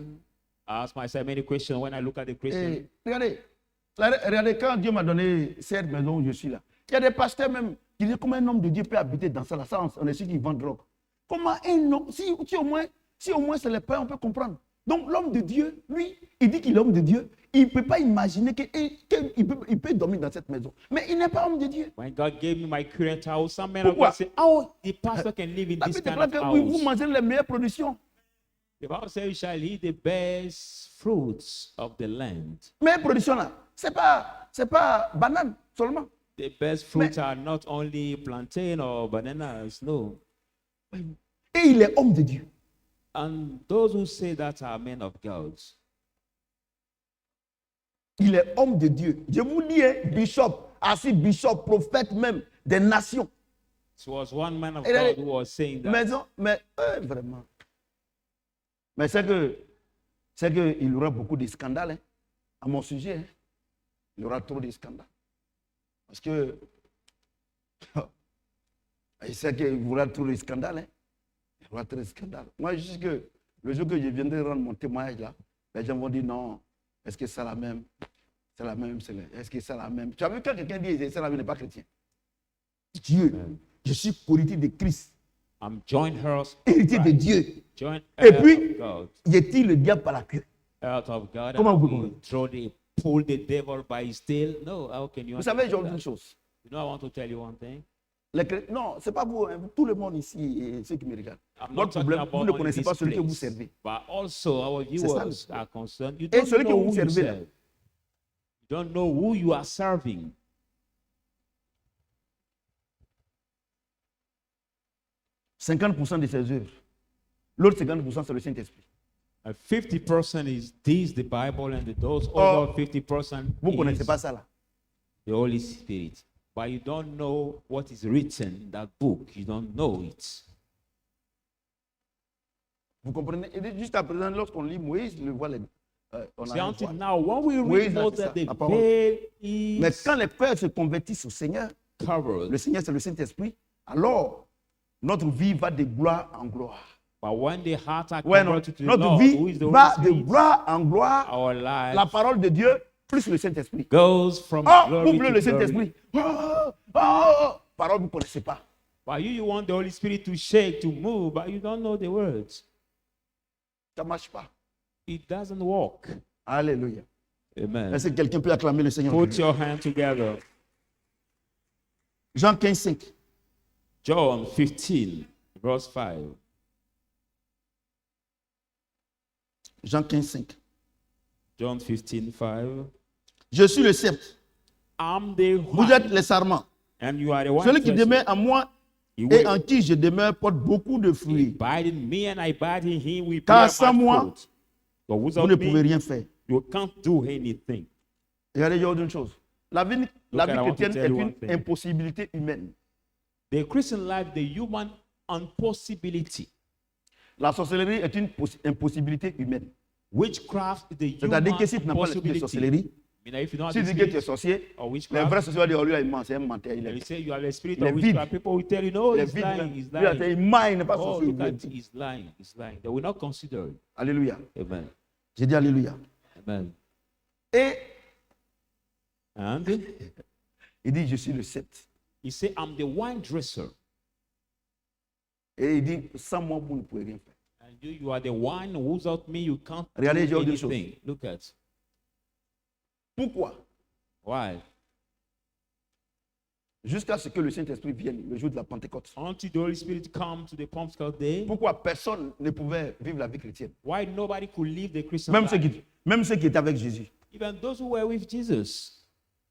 I ask myself many questions when I look at the Christian. regardez, quand Dieu m'a donné cette maison où je suis là, il y a des pasteurs même qui disent comment un homme de Dieu peut habiter dans ça, là, ça on est sûr qu'ils vendent drogue. Comment un homme, si au moins c'est le pain, on peut comprendre. Donc l'homme de Dieu, lui, il dit qu'il est homme de Dieu, il ne peut pas imaginer qu'il peut dormir dans cette maison. Mais il n'est pas homme de Dieu. When God gave me my current house, some men of Pourquoi? God say, "Oh, the pastor can live in La this Bible kind déclare of que vous house." mangez les meilleures productions. The Bible says, "You shall eat the best fruits of the land." Meilleures productions là, c'est pas banane seulement. The best fruits are not only plantain or bananas, no. Et il est homme de Dieu. And those who say that are men of God. Il est homme de Dieu. Je vous dis, hein, bishop, assis bishop, prophète même des nations. It was one man of Et là, God who was saying that. Mais vraiment. Mais c'est que il y aura beaucoup de scandales hein, à mon sujet. Hein. Il y aura trop de scandales. Parce que il sait qu'il y aura trop de scandales. Hein. Il y aura trop de scandales. Moi, je sais que le jour que je viendrai rendre mon témoignage là, les gens vont dire non, est-ce que c'est la même? C'est la même, est-ce que c'est la même? Tu as vu quand quelqu'un dit c'est la même, il n'est pas chrétien. Dieu, je suis héritier de Christ. I'm joint heirs, Héritier de Dieu. joint Et heir puis, of God. y est-il le diable par la queue? Out of God. Comment vous and you pull the devil by his tail. No, how can you Vous savez, j'ai understand une that? chose. You know, I want to tell you one thing. Non, ce n'est pas vous, hein, tout le monde ici et ceux qui me regardent. I'm not Votre talking problème, about vous ne only connaissez this pas celui que vous place, servez. but also our C'est ça, viewers are concerned. You Et don't celui que know vous who you servez là. serve. You don't know who you are serving. « 50% de ses œuvres. L'autre 50%, c'est le Saint-Esprit. 50% is this, the Bible, and those Oh, other 50% Vous ne connaissez is pas ça là. the Holy Spirit. But you don't know what is written in that book. You don't know it. Vous comprenez? Et juste à présent, lorsqu'on lit Moïse, le voile on See, a un until voile. now, when we Oui, read là, Moses, c'est ça, the la parole. veil Mais is quand les frères se convertissent au Seigneur, covered. le Seigneur c'est le Saint-Esprit, alors notre vie va de gloire en gloire. But when the heart are Ouais, non, converted to the notre Lord, vie who is the va Holy de Spirit, gloire en gloire. our life La parole de Dieu plus le Saint-Esprit. goes from Oh, glory vous voulez to le glory. Saint-Esprit. Oh, parole, vous ne connaissez pas. But you want the Holy Spirit to shake, to move, but you don't know the words. Ça ne marche pas. It doesn't work. Alléluia. Amen. Est-ce que quelqu'un peut acclamer le Seigneur? Put your hand together. Jean 15, 5. John 15, verse 5. Jean 15, 5. John 15, 5. Je suis le cep. I'm the Vous vine, êtes les sarments. and you are the one. Celui qui demeure en moi He et will en qui je demeure porte beaucoup de fruits. abide in me, and I abide in him. We Car bear sans much moi, fruit. But Vous without ne pouvez me, rien faire. you can't do anything. Regardez, je vais vous dire une chose. La vie I want to chrétienne tell est you one une thing. impossibilité humaine. The Christian life, the human impossibility. La sorcellerie est une impossibilité humaine. Witchcraft is the human C'est-à-dire que si tu n'as pas l'esprit de impossibility. sorcellerie, I mean, if you don't have si the tu dis que tu es spirit sorcier, of les witchcraft, vrais sorciers vont dire, oh, lui, il ment, c'est un menteur. and you say you have the spirit Il est of vide. witchcraft, people will tell you, no, Il est he's vide. lying, he's Lui, il lying. ment, il n'est pas Oh, sorcier. look il est at, vide. he's lying, he's lying. They will not consider it. Alléluia. Amen. J'ai dit Alléluia. Amen. Et And il dit, je suis le sept. He said, I'm the wine dresser. Et il dit, sans moi, vous ne pouvez rien faire. And you are the wine. Without me, you can't Regardez, j'ai do autre chose. anything. Look at. Pourquoi? Why? Jusqu'à ce que le Saint-Esprit vienne le jour de la Pentecôte. Until the Holy Spirit come to the Pentecost day. Pourquoi personne ne pouvait vivre la vie chrétienne? Why nobody could live the Christian Même life? ceux qui étaient avec Jésus. Even those who were with Jesus.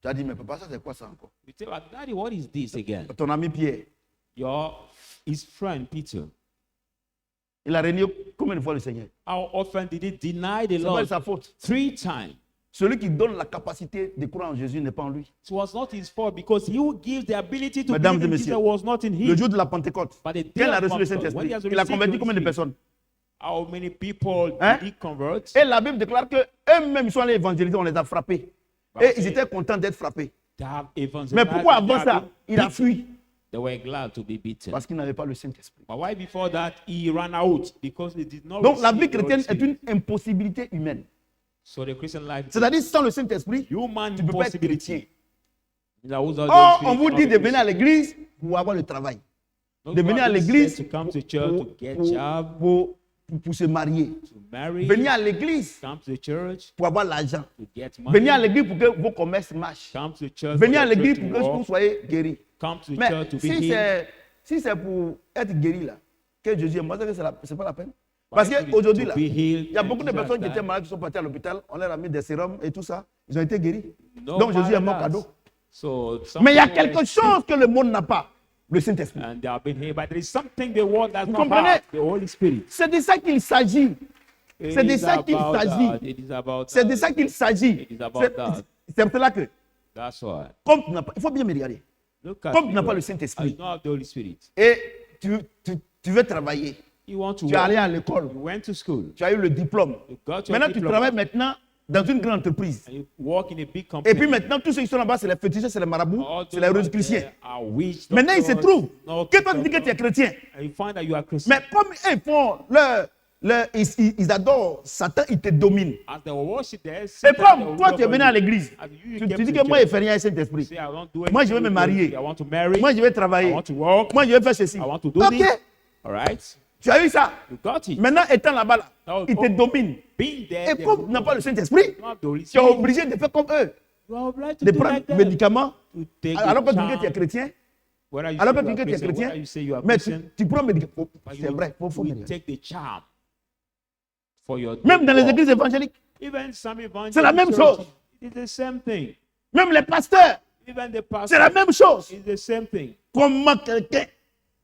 Tu as dit, mais papa, ça c'est quoi ça encore? You tell her, Daddy, what is this again? Ton ami Pierre, His friend Peter. il a régné combien de fois le Seigneur? How often did he deny the C'est pas Lord? de sa faute. 3 times. Celui qui donne la capacité de croire en Jésus n'est pas en lui. It was not his fault because he who gives the ability to Mesdames believe et in messieurs, Jesus was not in Le him. jour de la Pentecôte, But the day quand il a of reçu le Pentecost, when he Saint-Esprit, has il a received converti the combien de Holy Spirit, personnes? how many people Hein? did he convert? Et la Bible déclare qu'eux-mêmes, ils sont allés évangéliser, on les a frappés. Et ils étaient contents d'être frappés. They have evangelized, Mais pourquoi they avant have ça, been il a beaten. fui? They were glad to be beaten. Parce qu'il n'avait pas le Saint-Esprit. But why before that he ran out? Because they did not Donc la vie receive the Holy chrétienne est Spirit. une impossibilité humaine. So the Christian life is C'est-à-dire, sans le Saint-Esprit, human tu ne peux pas être chrétien. impossibility. That was all the Or, Holy on vous Spirit, dit not de venir à l'église pour avoir le travail. No, De venir God à is l'église said to come to church to get job, pour se marier. to marry, Venir à l'église come to the church pour avoir l'argent. to get money, Venir à l'église pour que vos commerces marchent. come to the church Venir à for the l'église church pour to que vous walk, soyez guéris. come to the Mais church to be si healed. c'est pour être guéri là, que Jésus est mort, c'est pas la peine. Parce qu'aujourd'hui là, To be healed, il y a and beaucoup de Jesus personnes qui died. étaient malades, qui sont parties à l'hôpital, on leur a mis des sérums et tout ça, ils ont été guéris. No Donc Jésus matter est mort that. cadeau. So Mais il y a something quelque was chose que le monde n'a pas, le Saint-Esprit. and they have been healed, but there is something the world does Vous not comprenez? have, the Holy Spirit. C'est de ça qu'il s'agit. It C'est de is ça qu'il about s'agit. that. It is about C'est de that. ça qu'il s'agit. It is about C'est that. c'est pour cela que, That's why. comme tu n'as pas, il faut bien me regarder. Look at Comme tu n'as you. pas le I Saint-Esprit don't have the Holy Spirit. et tu veux travailler, You want to tu es allé work. à l'école, You went to school. tu as eu le diplôme. You got your Maintenant, tu diploma, travailles maintenant dans une grande entreprise. and you work in a big Et company. puis maintenant, tous ceux qui sont là-bas, c'est les fétichistes, c'est les marabouts, All c'est those les out rosicruciens. there are witch Maintenant, il se doctors, trouve no que toi, tu dis que tu es doctors, chrétien. and you find that you are Christian. Mais comme ils font ils adorent Satan, ils te dominent. As they worship there, Et comme toi, tu es venu à l'église, tu dis que moi, je ne fais rien à Saint-Esprit. Say, I don't do Moi, je vais anything me with marier. God. I want to marry. Moi, je vais I travailler. want to work. Moi, je vais faire ceci. I want to do Ok, this. All right? tu as eu ça. You got it. Maintenant, étant là-bas, là, Oh, ils te oh. dominent. Being there, Et they comme tu n'as pas le Saint-Esprit, don't have the Holy tu es Spirit. obligé de faire comme eux, You are obliged to de do prendre like des them. médicaments, To take alors que the tu dis que tu es charm. chrétien. Whether you Alors say que tu you dis are que tu es Christian, chrétien, whether you say you are mais Christian, tu prends des médicaments. but C'est you vrai, faut will me dire. take the charm for your Même dans les walk. églises évangéliques, Even some evangelical c'est la même churches, chose. It's the same thing. Même les pasteurs, Even the pastor, c'est la même chose. it's the same thing. Comment quelqu'un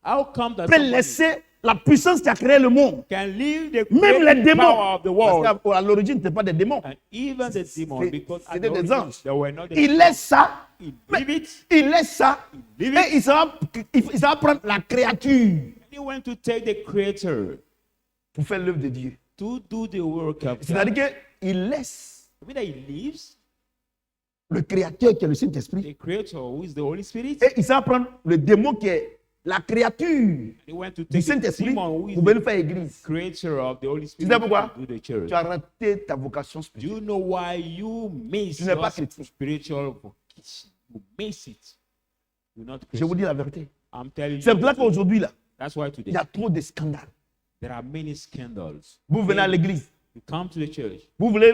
How come that peut somebody laisser la puissance qui a créé le monde, can leave the même les creative démons, power of the world, parce qu'à l'origine, ce n'était pas des démons. and even the demons, C'est- because at c'était the des origin, anges. they were not the Il laisse ça, He mais leave it. il laisse ça, leave et il s'en va prendre la créature He went to take the creator pour faire l'œuvre de Dieu. to do the work of God. C'est-à-dire qu'il laisse I mean that he leaves le créateur qui est le Saint-Esprit, the creator who is the Holy Spirit. et il s'en va prendre le démon qui est la créature He went to du take the Saint-Esprit demon who is pour venir the faire église. creator of the Holy Spirit sais pourquoi? to do the church. Tu as raté ta vocation Do spirituelle. you know why you miss Tu n'es pas your chrétien. spiritual vocation? You miss it. You're not Je vous Christian. dis la vérité. I'm telling C'est you. pour cela qu'aujourd'hui, là, That's why il today y a trop de scandales. there are many scandals. Vous venez à l'église, You come to the church. vous voulez.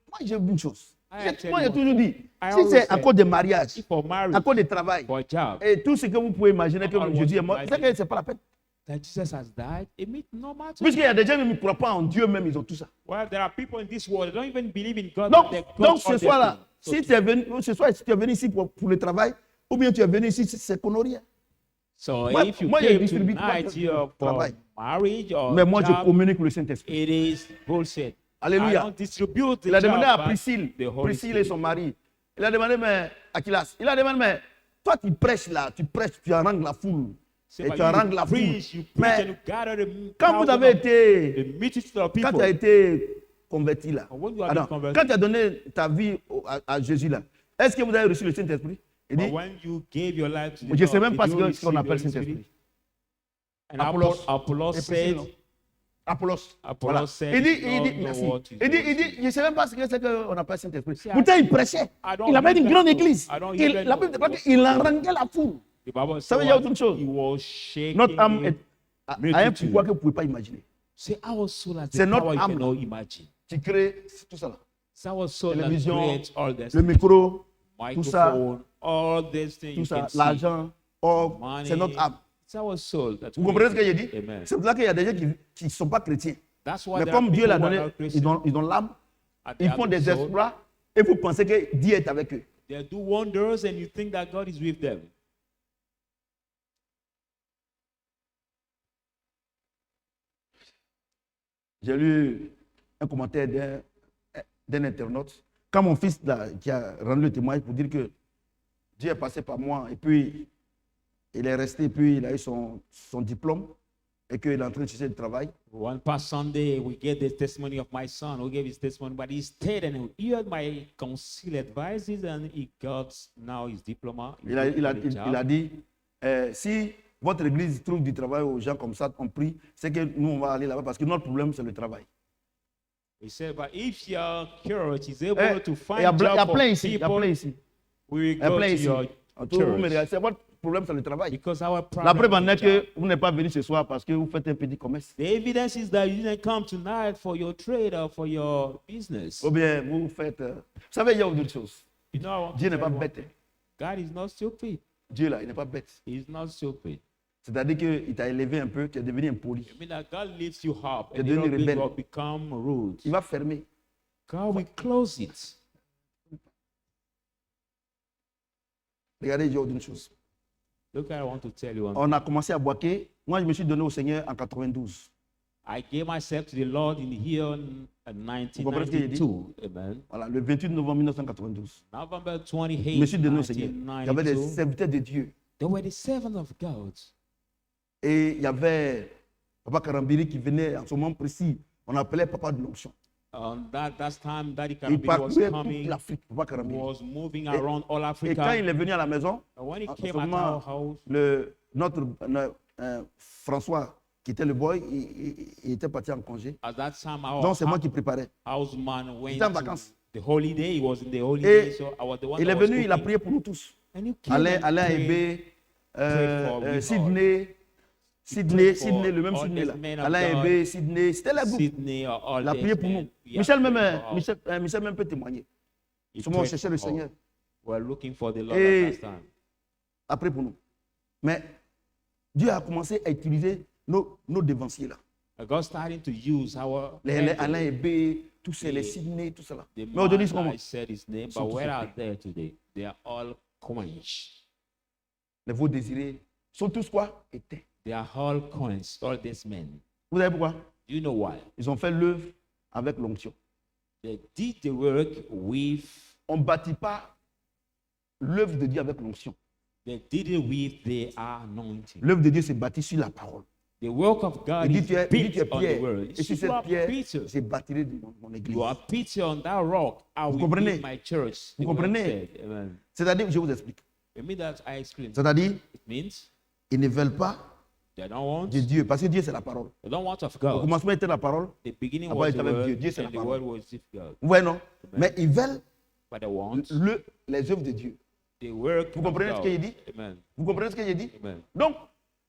Moi, j'ai une chose. I tell Moi, j'ai you toujours dit, I si always c'est à say, cause de mariage, If for marriage, à cause de travail, for a job, et tout ce que vous pouvez imaginer que I Jésus est want mort, to c'est que c'est pas la peine. that Jesus has died, it means no matter. Puisqu'il y a des gens qui ne croient pas en Dieu même, ils ont tout ça. Well, there are people in this world that don't even believe in God. Donc, that God ce all soir-là, their si things. tu es venu, ce soir, si tu es venu ici pour le travail, ou bien tu es venu ici, c'est connerie. So Moi- if you moi, je came distribue pas tonight de here for travail. marriage or Mais moi, je job, communique le Saint-Esprit. it is bullshit. Alléluia. I don't distribute the Il a demandé job, à but Priscille, the Holy Priscille et Spirit. son mari. Il a demandé, mais Aquilas, il a demandé, mais toi tu prêches là, tu prêches, tu harangues la foule. Say, Et but tu harangues you la foule. preach, you preach Mais and you gather the quand vous thousands avez of- été, the multitude of quand people. tu as été converti là, When you have attends, been converted. quand tu as donné ta vie à Jésus là, est-ce que vous avez reçu le Saint-Esprit? Il But dit, when you gave your life to the je ne sais Lord, même pas did you ce receive qu'on the appelle Holy Spirit? Saint-Esprit. And Apollos. Apollos Et said, Priscille, non? Apollos. Apollos Voilà. said, Il dit, "Lord, merci. know what is Il dit, yours." je ne sais même pas ce que c'est qu'on appelle Saint-Esprit. See, Pourtant, il prêchait. I don't Il avait une even grande know. église. I don't Il- even La know. Bible déclare qu'il haranguait la foule. The Bible Ça veut says dire autre chose. he was shaking. Notre âme est à un multitude. pourquoi que vous ne pouvez pas imaginer. Say our soul has C'est the notre power you âme cannot imagine. qui crée tout ça là. It's our soul that Télévision, creates all this. le micro, tout ça, Microphone, all these things tout you ça, can see. l'argent, or, Money. c'est notre âme. It's our soul that Vous comprenez ce que j'ai dit? Amen. C'est pour ça qu'il y a des gens qui ne sont pas chrétiens. That's why Mais there are comme Dieu people l'a who are donné, not Christian, ils ont l'âme, and they ils have font the des soul. exploits et vous pensez que Dieu est avec eux. They do wonders and you think that God is with them. J'ai lu un commentaire d'un internaute. Quand mon fils là, qui a rendu le témoignage pour dire que Dieu est passé par moi et puis il est resté, puis il a eu son diplôme et qu'il est en train de chercher du travail. One past Sunday, we gave the testimony of my son who gave his testimony, but he stayed and he heard my counsel advices and he got now his diploma. Il a dit, si votre église trouve du travail aux gens comme ça, on prie, c'est que nous on va aller là-bas parce que notre problème c'est le travail. He said, but if your church is able Et to il find y a job for plein ici, il y a people, plein ici. we will Il y a go plein to ici. your Tout vous me church. regardez, c'est votre problème c'est le travail. Because our La preuve en problem est is the job. que vous n'êtes pas venu ce soir parce que vous faites un petit commerce. The evidence is that you didn't come tonight for your trade or for your business. Ou bien vous faites... vous savez, il y a d'autres choses. You know, I want to Dieu n'est tell pas you one bête. thing. God is not stupid. Dieu là, il n'est pas bête. He is not stupid. C'est-à-dire qu'il t'a élevé un peu, tu es devenu impoli. I mean that God lifts you up You're and doing little bit rebel. will become rude. Il va fermer. God will close it. Regardez, il y a d'autres choses. Look, I want to tell you one On a commencé à boquer. Moi, je me suis donné au Seigneur en 92. I gave myself to the Lord in here in comprenez ce que j'ai dit? 1992. Amen. Voilà, le 28 novembre 1992. November Je me 28, suis donné au Seigneur. Il y avait des 1992. serviteurs de Dieu. They were the servants of God. Et il y avait Papa Karambiri qui venait en ce moment précis. On appelait Papa de l'onction. That time, Daddy Il Karambiri was parcourait toute coming, l'Afrique, Papa Karambiri. was moving around all Et Africa. quand il est venu à la maison, And when he en ce came at moment, our house, notre François, qui était le boy, il était parti en congé. at that time, our Donc c'est moi qui préparais. houseman went J'étais en to vacances. the holiday. He was in the holiday, Et so I was the one il that est was venu, il a cooking. prié pour nous tous. And you came Alain, and Alain prayed. Hébé, for me Sydney, for Sydney, le même all Sydney là. these men of Alain God. Hébé, Sydney, c'était la groupe. Sydney or all Il a these prié pour men. nous. We Michel have même, prayed for all. Michel même peut témoigner. He Souvent on prayed cherchait le for all. Seigneur. We're looking for the Lord Et- at that time. A prié pour nous. Mais Dieu a commencé à utiliser nos dévanciers là. God starting to use our Les Alain Hébé, tous ces, les Sydney, tout ça là. the Mais aujourd'hui, ils sont man comment? I said his name, Sont but tous where are occupés. they today? They are all quenched. Les veaux désirés sont tous quoi? Éteints. They are all quenched, all these men. Vous savez pourquoi? Do you know why? Ils ont fait l'œuvre avec l'onction. They did the work with, On ne bâtit pas l'œuvre de Dieu avec l'onction. they did it with the anointing. L'œuvre de Dieu s'est bâtie sur la parole. The work of God Il dit, is tu es built on the pierre. word. Et sur You cette are pierre, Peter. j'ai bâti mon église. You are Peter on that rock. I Vous will comprenez? build my church. Vous the word comprenez? said. Amen. C'est-à-dire, je vous explique. It means that I explain. C'est-à-dire, It means ils ne veulent pas they don't want. de Dieu, parce que Dieu, c'est la parole. They don't want of Au God. commencement était la parole. The beginning Avant, was il the était avec word, Dieu. Dieu, c'est la and the parole. word was with God. Vous voyez, non? Mais ils veulent But they want les œuvres de Dieu. the work Vous of comprenez ce God. qu'il dit? Amen. Vous comprenez ce que j'ai dit? Amen. Donc,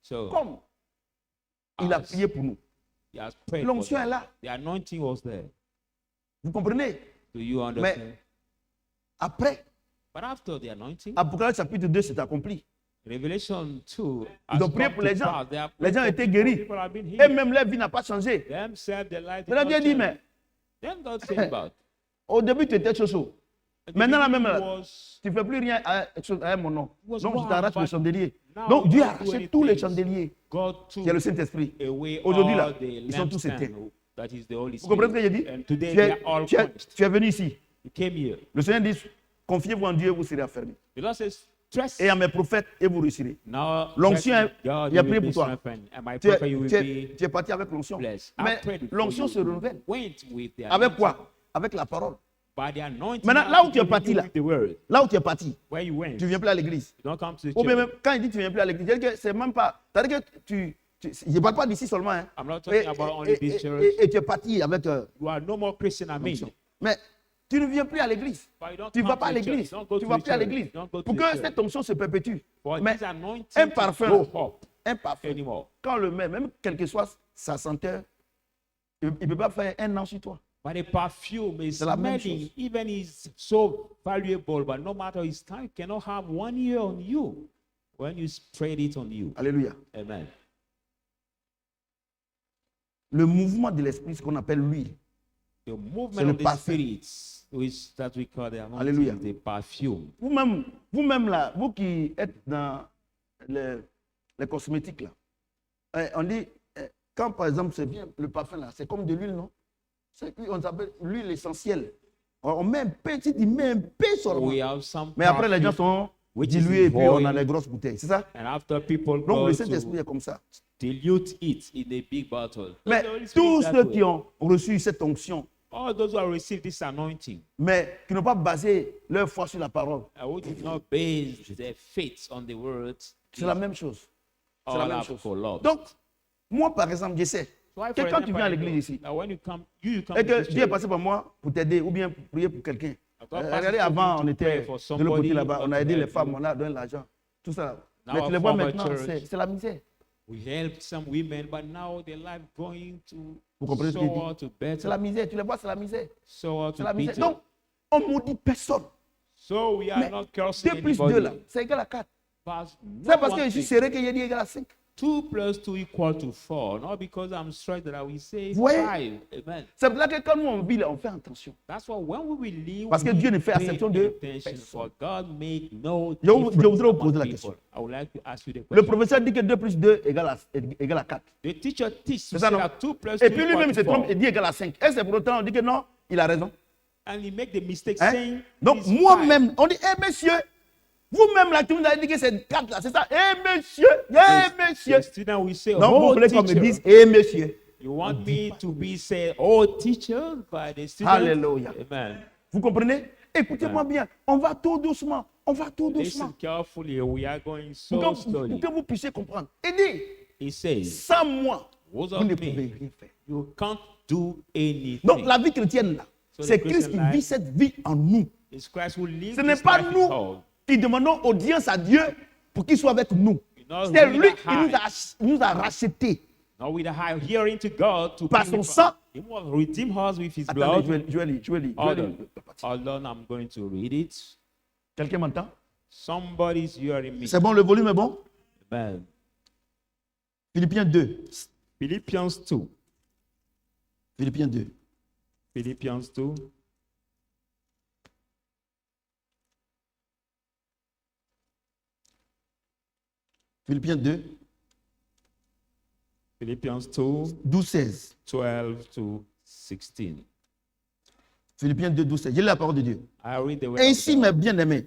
So comme il a as prié pour nous, he has prayed for l'onction est them. là. The anointing was there. Vous comprenez? Do you understand? Après, But after the anointing, Apocalypse chapitre 2, c'est accompli. Revelation 2 Ils has ont prié come pour to les gens. pass. They have Les prayed gens for étaient people. guéris. People have been Et healed. même leur vie n'a pas changé. Themselves, their life did Maintenant, not Dieu dit, change. mais Then God said about. au début, tu étais chaud. At the Maintenant, là beginning même, was- tu ne fais plus rien à mon nom. was Donc, je wrong, t'arrache le but chandelier. now Donc, we Dieu a don't do arraché tous les anything. chandeliers. God took Il y a le Saint-Esprit. away Aujourd'hui, là, all the ils sont tous lampstands, éteints. that is the Holy Vous comprenez ce que j'ai Spirit. dit? And today Tu they es, are all tu es- quenched. tu es venu ici. You came here. Le Seigneur dit, confiez-vous en Dieu, vous serez affermis. The Lord says, trust. Et à mes prophètes, et vous réussirez. Now, L'onction, trust in God, il a you prié will be pour toi. strengthened, and my Tu es, prophet, you will be tu es parti avec l'onction. blessed. I Mais prayed before l'onction you se renouvelle. went with the Avec anointing. quoi? Avec la parole. By the anointing. Maintenant, now là où to tu es be parti, with là. the word. Là où tu es parti, Where you went. tu ne viens plus à l'église. You don't come to the Ou bien church. même, quand il dit tu ne viens plus à l'église, c'est-à-dire que c'est même pas. C'est-à-dire que je ne parle pas d'ici seulement. Hein. I'm not talking about only this church. Et tu es parti avec You are no more Christian, I mean. l'onction. Mais tu ne viens plus à l'église. But you don't Tu ne vas come pas à to church. l'église. Don't go Tu to ne vas the plus à church. l'église. Don't go to Pour the que church. cette onction se perpétue. For Mais this anointing un to parfum, grow là, up un parfum, anymore. quand on le met, même quelle que soit sa senteur, il ne peut pas faire 1 an sur toi. But the perfume is C'est la même smelling, chose. even is so valuable, but no matter its time, it cannot have 1 year on you when you spread it on you. Alléluia. Amen. Le mouvement de l'esprit, ce qu'on appelle l'huile. The C'est movement le of the parfum. spirits, which that we call the anointing, Alléluia. the perfume. Vous-même là, vous qui êtes dans les cosmétiques là, on dit, quand par exemple c'est bien le parfum là, c'est comme de l'huile, non? On s'appelle l'huile essentielle. On met un petit, il met un peu seulement. We have some Mais après les gens perfume, sont which dilués is et puis on a oil. les grosses bouteilles, c'est ça? And after people Donc go le Saint-Esprit to est comme ça. dilute it in a big bottle. Mais The Holy Spirit tous is that ceux way. qui ont reçu cette onction, All those who have received this anointing, mais qui n'ont pas basé leur foi sur la parole, who did not base their faith on the word, c'est la même chose. C'est la all même have chose. collapsed. Donc, moi par exemple, je sais So I, que for quand tu example, viens à I know l'église ici, that when you come et to que this Dieu est church, passé par moi pour t'aider ou bien pour prier pour quelqu'un. God Regardez, passes avant, you on to était pray for de l'autre côté somebody là-bas, on a or aidé to les help femmes, you. on a donné l'argent, tout ça. Now Mais tu our les vois former maintenant, church, c'est la misère. we helped some women, but now their life going to Vous comprenez ce qu'il sour dit? to C'est la better, misère, tu les vois, c'est la misère. sour C'est to la misère. bitter. Donc, on ne maudit personne. So we are Mais not cursing 2 plus 2 anybody. là, c'est égal à 4. But no C'est parce one que je suis thinks serré que j'ai dit égal à 5. 2 plus 2 equal to 4, not because I'm straight that I will say Vous voyez? 5. Amen. C'est pour ça que quand nous on vit là, on fait attention. That's why when we will leave, Parce que we Dieu ne fait pay exception de attention, personne. for God make no Je voudrais difference vous among poser la people. question. I would like to ask you the Le question. professeur dit que 2 plus 2 égale à 4. The teacher teaches C'est ça, non? that 2 plus 2 Et puis lui-même, equal il se to trompe 4. et dit égal à 5. Et c'est pour autant, on dit que non, il a raison. And he make the mistake Hein? saying Donc it is moi-même, on dit, monsieur, vous-même là, tu nous avez dit que c'est 4 là, c'est ça? monsieur, monsieur. The student will say, Donc vous oh voulez qu'on me teacher, dise, monsieur. you want me to be say, oh teacher, by the student. Alléluia. Amen. Vous comprenez? Écoutez-moi bien, on va tout doucement, on va tout doucement. Listen carefully, we are going Pour so que, slowly. pour que vous puissiez comprendre. Et dit, He says, sans moi, without vous ne me, pouvez rien faire. you can't do anything. Donc la vie chrétienne là, So c'est the Christ qui Christian vit life- cette vie en nous. It's Christ who lives Ce n'est this pas life in nous all. qui demandons audience à Dieu pour qu'il soit avec nous. know, C'est we lui are qui high. nous a rachetés. Now with a high hearing to God to Par be son with sang. us. He will redeem us with his Attendez, blood. je vais lire. Hold on. Hold on, I'm going to read it. Quelqu'un m'entend? Somebody's hearing me. C'est bon, le volume est bon? Amen. Philippiens 2. Philippians 2. Philippiens 2. Philippians 2. Philippiens 2, Philippians 2, 12, 16. 12 to 16. Philippiens 2, 12, 16. J'ai la parole de Dieu. I read the word Ainsi, of God. mes bien-aimés,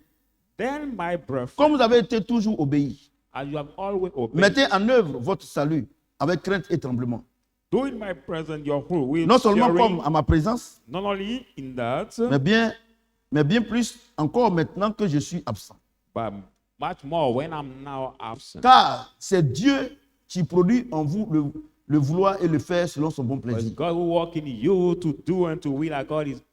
Then, my brethren, comme vous avez été toujours obéis, as you have always obeyed, mettez en œuvre votre salut avec crainte et tremblement. do in my presence your whole will, Non seulement sharing, comme à ma présence, not only in that, mais bien plus encore maintenant que je suis absent. but much more when I'm now absent. Car c'est Dieu qui produit en vous le vouloir et le faire selon son bon But it's plaisir. God who work in you to do and to will according to his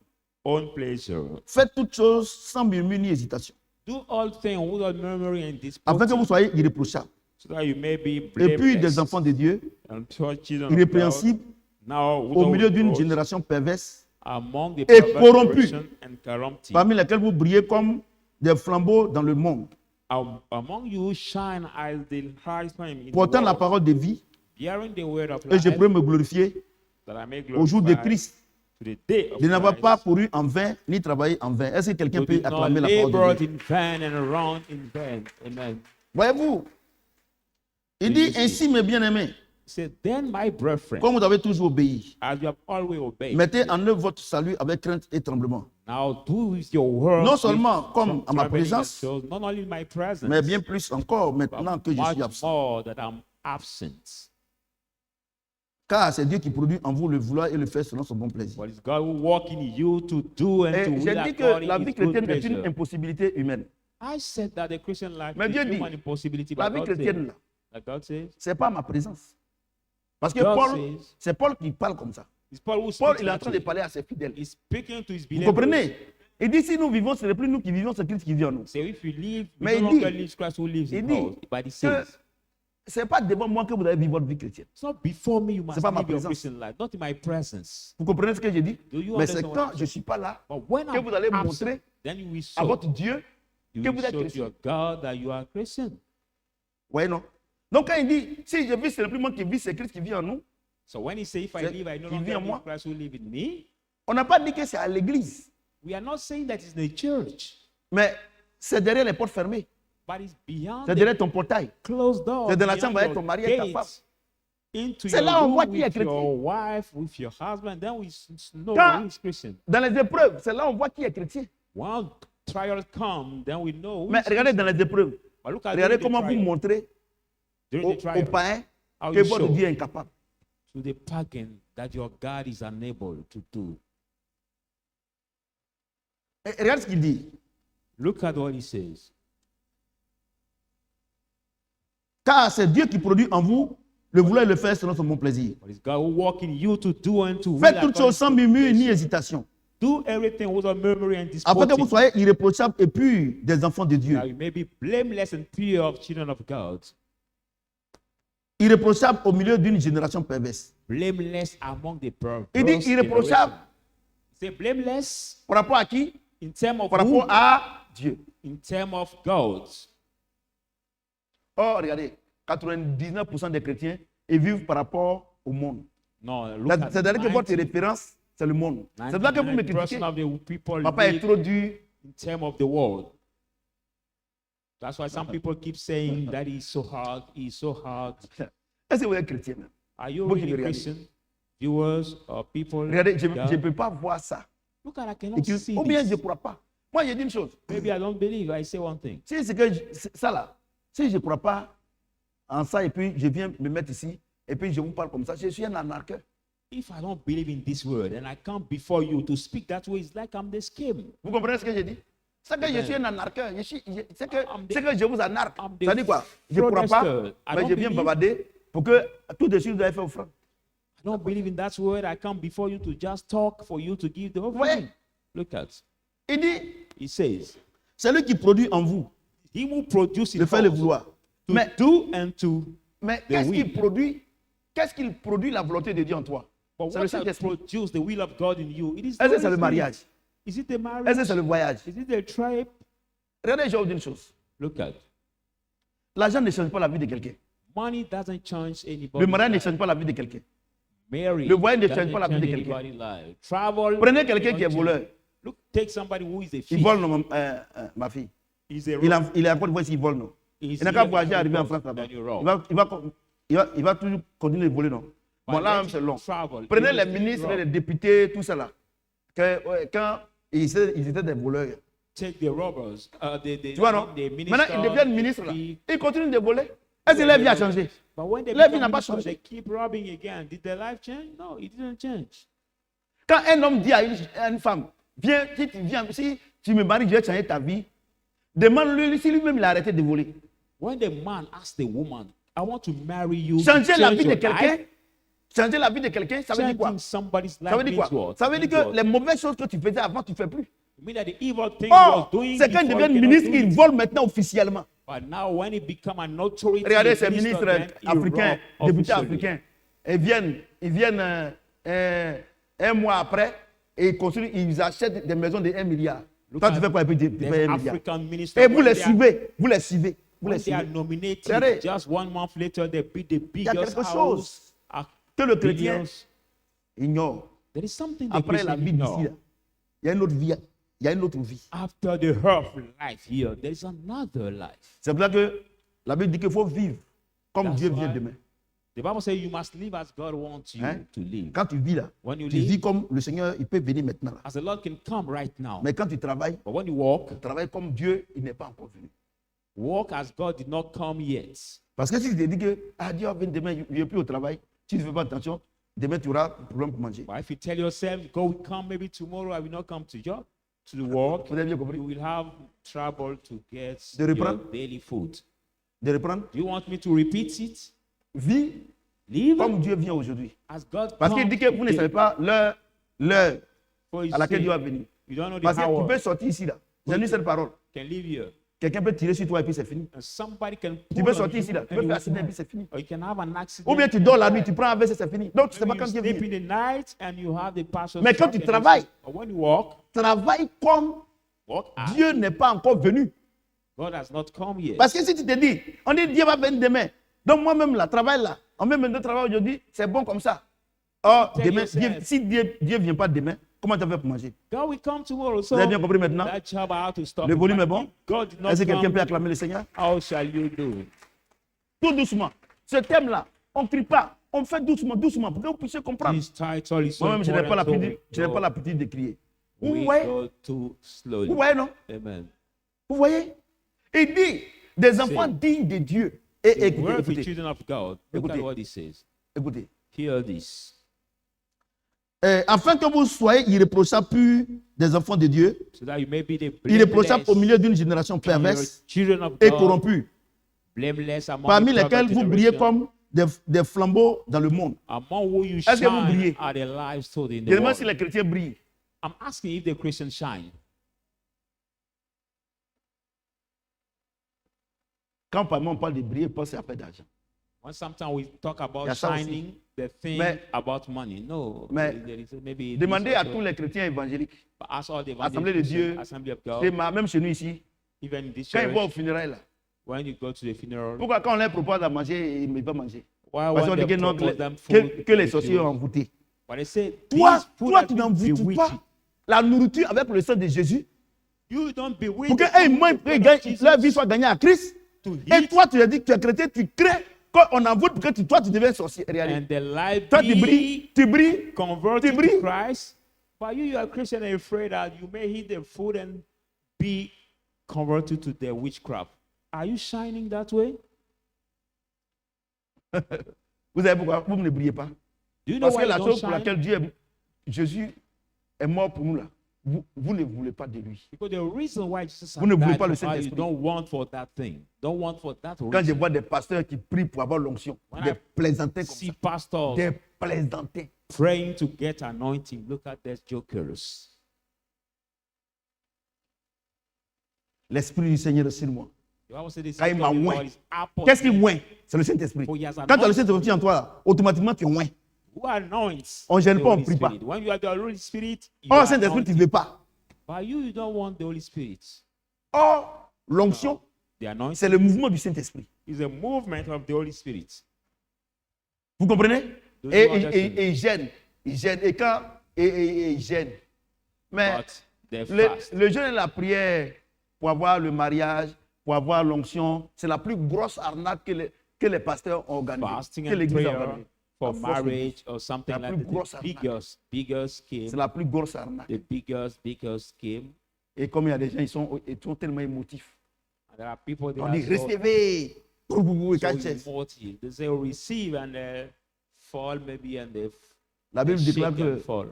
own pleasure. Faites toutes choses sans murmure ni hésitation, Do all things without murmuring and afin que vous disputing, soyez irréprochables. so that you may be Et puis blameless des enfants de Dieu, and pure children of God, irrépréhensibles, now au without milieu d'une reproach, génération perverse, among the et perverse corrompus, generation and corrupted. parmi lesquels vous brillez comme des flambeaux dans le monde, Among you shine as the Christ flame in the portant la world, parole de vie, bearing the word of et je life, pourrai me glorifier that I may au jour de glorify Christ, to the day of de n'avoir Christ, pas couru en vain ni travaillé en vain. Est-ce que quelqu'un who peut did not acclamer la parole labor de Dieu? in vain and run in vain. Amen. Voyez-vous, il dit ainsi, mes bien-aimés, He said, then my brethren, comme vous avez toujours obéi, as you have always obeyed, mettez en œuvre votre salut avec crainte et tremblement. now do with your word Non with seulement comme some à ma trembling and présence, shows, not only in my presence, mais bien plus encore but maintenant que je suis much absent. more that I'm absent. Car c'est Dieu qui produit en vous le vouloir et le faire selon son bon plaisir. But it's God who work in you to do and to Et will j'ai dit que according la to vie his good chrétienne est une pleasure. impossibilité humaine. I said that the Christian life Mais is Dieu dit, human impossibility, La but vie God chrétienne, says, là, that God says, c'est pas ma présence. Parce que God Paul, says- c'est Paul qui parle comme ça. It's Paul who Paul, speaks il est en train de that way. parler à ses fidèles. He's speaking to his Vous believers. comprenez? Il dit, si nous vivons, ce n'est plus nous qui vivons, c'est Christ qui vit en nous. So if you live, Mais you no il dit- longer live Christ who lives il in dit us. But he que says, ce n'est pas devant moi que vous allez vivre votre vie chrétienne. it's not before me you must pas ma live your présence. Christian life, not in my presence. Vous comprenez ce que j'ai dit? Do you Mais c'est understand what quand I'm je ne saying? suis pas là But when que I'm vous allez absent, montrer then you will à show, votre Dieu you que will vous êtes show to chrétien. your God that you are Christian. Vous voyez, non? Donc quand il dit, si je vis, ce n'est plus moi qui vis, c'est Christ qui vit en nous. So when he says, if I C'est- live, I no il longer vit en live moi. Christ who live in me, On n'a pas dit que c'est à l'église, we are not saying that it's in the church, mais c'est derrière les portes fermées. but it's beyond C'est the derrière ton portail. closed door. C'est dans la beyond chambre avec your ton mari et ta gate, femme. into C'est your là où on room voit qui est with chrétien. your wife, with your husband, then we know Quand- who is Christian. Dans les épreuves, c'est là où on voit qui est chrétien. When trials come, then we know who Mais is regardez Christian. dans les épreuves. But look at Regardez during the comment vous trial, montrez during aux the trial, païens how que you votre show Dieu est incapable. to the pagan that your God is unable to do. Et regarde ce qu'il dit. Look at what he says. Car c'est Dieu qui produit en vous le vouloir et le faire selon son bon plaisir. But it's God who work in you to do and to will Faites toutes according choses sans to murmure his ni will. hésitation, Do everything without murmuring and afin que vous disputing, soyez irréprochables et purs des enfants de Dieu. that you may be blameless and pure of children of God, Irréprochables au milieu d'une génération perverse. blameless among the perverse Il dit irréprochable generation. Say blameless par rapport à qui? in terms of Par who? rapport à Dieu. In terms of God. Oh, regardez, 99% des chrétiens ils vivent par rapport au monde. No, look at C'est-à-dire que votre 90% référence, c'est le monde. C'est là que vous me critiquez. of the people Papa est live trop dur. in terms of the world. That's why some people keep saying that he's so hard, he's so hard. Est-ce que vous êtes chrétien? Même? Are you Vous qui really me regardez. Christian? Viewers or people? Regardez, je that- ne peux pas voir ça. Look at, I Et cannot que- see ou bien je ne this. crois pas. Moi, j'ai dit une chose. Maybe I don't believe. I say one thing. Si c'est que ça là, si je ne crois pas en ça et puis je viens me mettre ici et puis je vous parle comme ça, je suis un anarcheur. If I don't believe in this word and I come before you to speak that way, it's like I'm the scheme. Vous comprenez ce que j'ai dit? C'est que je Amen. suis un anarcheur. C'est que, I'm the- c'est que je vous anarque. I'm the Ça dit quoi? Je ne crois pas, protester. I mais don't je viens believe. bavarder pour que tout de suite vous avez fait offrande. I don't believe in that word. I come before you to just talk for you to give the offering. voyez? Look at. Il dit, He says, c'est lui qui produit en vous he will produce de it faire le us vouloir. to Mais, do and to. mais the qu'est-ce qu'il will. produit? Qu'est-ce qu'il produit la volonté de Dieu en toi? But C'est le what has Saint-Esprit. produced the will of God in you? It is Est-ce the que Holy c'est le Spirit. mariage? Is it the marriage? Est-ce que c'est le voyage? Is it the tribe? Regardez, je vais vous dire une chose. Look at. L'argent ne change pas la vie de quelqu'un. Money doesn't change Le anybody's mariage ne life. change pas la vie de quelqu'un. Marriage Le voyage ne doesn't change pas la vie de change quelqu'un. anybody's life. Travel. Prenez quelqu'un qui est doesn't voleur. change. Look, take somebody who is a Il thief. vole non, ma fille. He's a Il est encore une fois ici, il vole non. He's Il n'a qu'à here voyager, and arriver en you France rob, là-bas. then you rob. Il va toujours continuer de voler non. Bon But là let même c'est him long. travel. Prenez He les will ministres, rob. les députés, tout ça là. Quand ils étaient des voleurs. Take the robbers. Tu vois non? The Maintenant ils deviennent ministres là. the- Ils continuent de voler. Est-ce que leur vie a changé? But when they Leur vie become n'a pas ministers, changé. they keep robbing again. Did their life change? No, it didn't change. Quand un homme dit à une femme, viens, si tu me maries, je vais changer ta vie, demande-lui si lui-même il a arrêté de voler. When the man asks the woman, I want to marry you, Changer to la change vie de your quelqu'un, life, changer la vie de quelqu'un, ça veut dire quoi? changing somebody's life Ça veut dire means quoi? what? Ça veut dire Means que what? les mauvaises choses que tu faisais avant, tu ne fais plus. It means that the evil thing he Or, was doing c'est quand il before, devient he cannot ministre do qu'il it. vole maintenant officiellement. But now when he become an authority, Regardez ces minister, ministres then he africains, rob députés officially. africains, ils viennent un mois après et ils achètent des maisons de 1 milliard. Look Toi, tu at fais quoi et puis tu There's fais 1 milliard. African ministers. Et vous when les they are- suivez, vous les suivez, vous les When they are suivez. nominated, Regardez. just 1 month later, they beat the Il y a biggest quelque house. chose que le chrétien billions. ignore. There is something the Après la Christian vie d'ici, ignore. là, il y a une autre vie. Il y a une autre vie. After the earth life here, there is another life. C'est pour ça que la Bible dit qu'il faut vivre comme That's Dieu why- vient demain. The Bible says you must live as God wants you Hein? to live. Quand tu vis là, When you tu live, vis comme le Seigneur, il peut venir maintenant. Là. as the Lord can come right now. Mais quand tu travailles, But when you walk, tu travailles comme Dieu, il n'est pas encore venu. walk as God did not come yet. Parce que si tu te dis que Dieu va venir demain, il n'est plus au travail, si tu ne fais pas attention, demain tu auras un problème pour manger. But if you tell yourself, God will come maybe tomorrow, I will not come to job, to the work, Vous avez bien compris? you will have trouble to get De your reprendre? daily food. De reprendre, Do you want me to repeat it? vis Live comme Dieu vient aujourd'hui. as God Parce qu'il comes dit que vous ne today. savez pas l'heure For he à laquelle said, Dieu va venir. you don't know the Parce que tu hour peux sortir ici, là. J'ai lu cette parole. can live here. Quelqu'un peut tirer sur toi et puis c'est fini. And somebody can Tu pull peux on sortir you ici, là. Tu and peux you faire will accident et die. puis c'est fini. Or you can have an accident. Ou bien tu dors la nuit, tu prends un verset, c'est fini. Donc tu ne sais pas Maybe quand you Dieu sleep vient. in the night and you have the passion. Mais quand tu travailles, or when you walk travaille comme hard. Dieu n'est pas encore venu. God has not come yet. Parce que si tu te dis, on dit Dieu va venir demain. Donc moi-même, là, travail là, on met même de travail aujourd'hui, c'est bon comme ça. Or, Tell demain, yourself. si Dieu ne vient pas demain, comment tu vas faire pour manger? God will come tomorrow. So Vous avez bien compris maintenant? that job I have to stop. Le it. volume But est bon? if God did not Est-ce que quelqu'un come, peut acclamer le Seigneur? how shall you do? Tout doucement. Ce thème-là, on ne crie pas. On fait doucement, doucement, pour que vous puissiez comprendre. This title is so Moi-même, je n'ai pas important. l'habitude de crier. Vous We voyez? go too slowly. Vous voyez, non? Amen. Vous voyez? Il dit, des enfants dignes de Dieu. Et The écoutez, word of the écoutez, children of God. Look Écoutez. at what he says. écoutez. Hear this. Afin que vous soyez irréprochables, purs des enfants de Dieu, So that you may be the irréprochables au blameless milieu d'une génération among perverse your children of et God, corrompue, blameless among parmi the lesquels perverse vous brillez generation, comme des flambeaux dans le monde. among who you Est-ce que vous shine brillez? are the lives told in Je the demande world. si les chrétiens brillent. I'm asking if the Christians shine. Quand on parle de briller, parce que c'est affaire d'argent. When sometimes we talk about Yeah, ça aussi. shining, the thing Mais- about money. No. mais there is maybe this Demandez à also. tous les chrétiens évangéliques, But ask all the Assemblée de evangelists, Dieu, Assembly of c'est God, même chez nous ici, even in this quand ils church, vont au funérailles, là, when you go to the funeral, pourquoi quand on leur propose à manger, ils ne veulent pas manger? why Parce when qu'on dit they que, non, propose them que food, les they sorciers refuse. ont envoûté. But they say, Toi, these food toi has tu been n'envoûtes bewitched. pas la nourriture avec le sang de Jésus You don't bewitch pour the qu'eux food moins with the blood of Jesus leur vie soit gagnée à Christ. to Et eat toi, tu as dit que tu es chrétien, tu crées qu'on envoûte pour que toi, tu deviens sorcier. Regardez. and the life Toi, tu be brilles, tu brilles. converted Tu brilles. to Christ. But you are a Christian and afraid that you may eat the food and be converted to the witchcraft. Are you shining that way? Vous savez pourquoi vous ne brillez pas? Do you know Parce why que you la don't chose pour shine? laquelle Jésus est mort pour nous, là, vous ne voulez pas de lui. Because the reason why Jesus Vous ne voulez died pas le for you Saint-Esprit. don't want for that thing. Don't want for that Quand je reason. vois des pasteurs qui prient pour avoir l'onction, When des I plaisantins comme See ça, pastors des plaisantins. praying to get anointing. Look at these jokers. L'Esprit du Seigneur est sur moi. The Bible says the Quand il Spirit m'a of the oint. Lord is upon Qu'est-ce qui me. oint? C'est le Saint-Esprit. For he has Quand tu as le anointed Saint-Esprit en toi, là, automatiquement tu oint. Who anoints On gêne the pas, on Holy prie pas. Spirit? When you have the Holy Spirit, you Or, are Saint-Esprit, tu ne anointed. veux pas. But you don't want the Holy Spirit. Or, l'onction, The anointing c'est le mouvement du Saint-Esprit. is a movement of the Holy Spirit. Vous comprenez? Do Et you understand? il gêne. Il gêne. Et quand il gêne. Mais But they fast. le jeûne et la prière pour avoir le mariage, pour avoir l'onction, c'est la plus grosse arnaque que les pasteurs ont organisée. Fasting Que and l'Église a prayer organisée. for La force marriage or something La like plus that. grosse The arnaque. biggest scheme. C'est la plus grosse arnaque. The biggest scheme. Et comme il y a des gens, ils sont tellement émotifs. And there are people that On are dit so, recevez. so emotive. They say receive and they fall maybe and they La Bible shake déclare and que fall.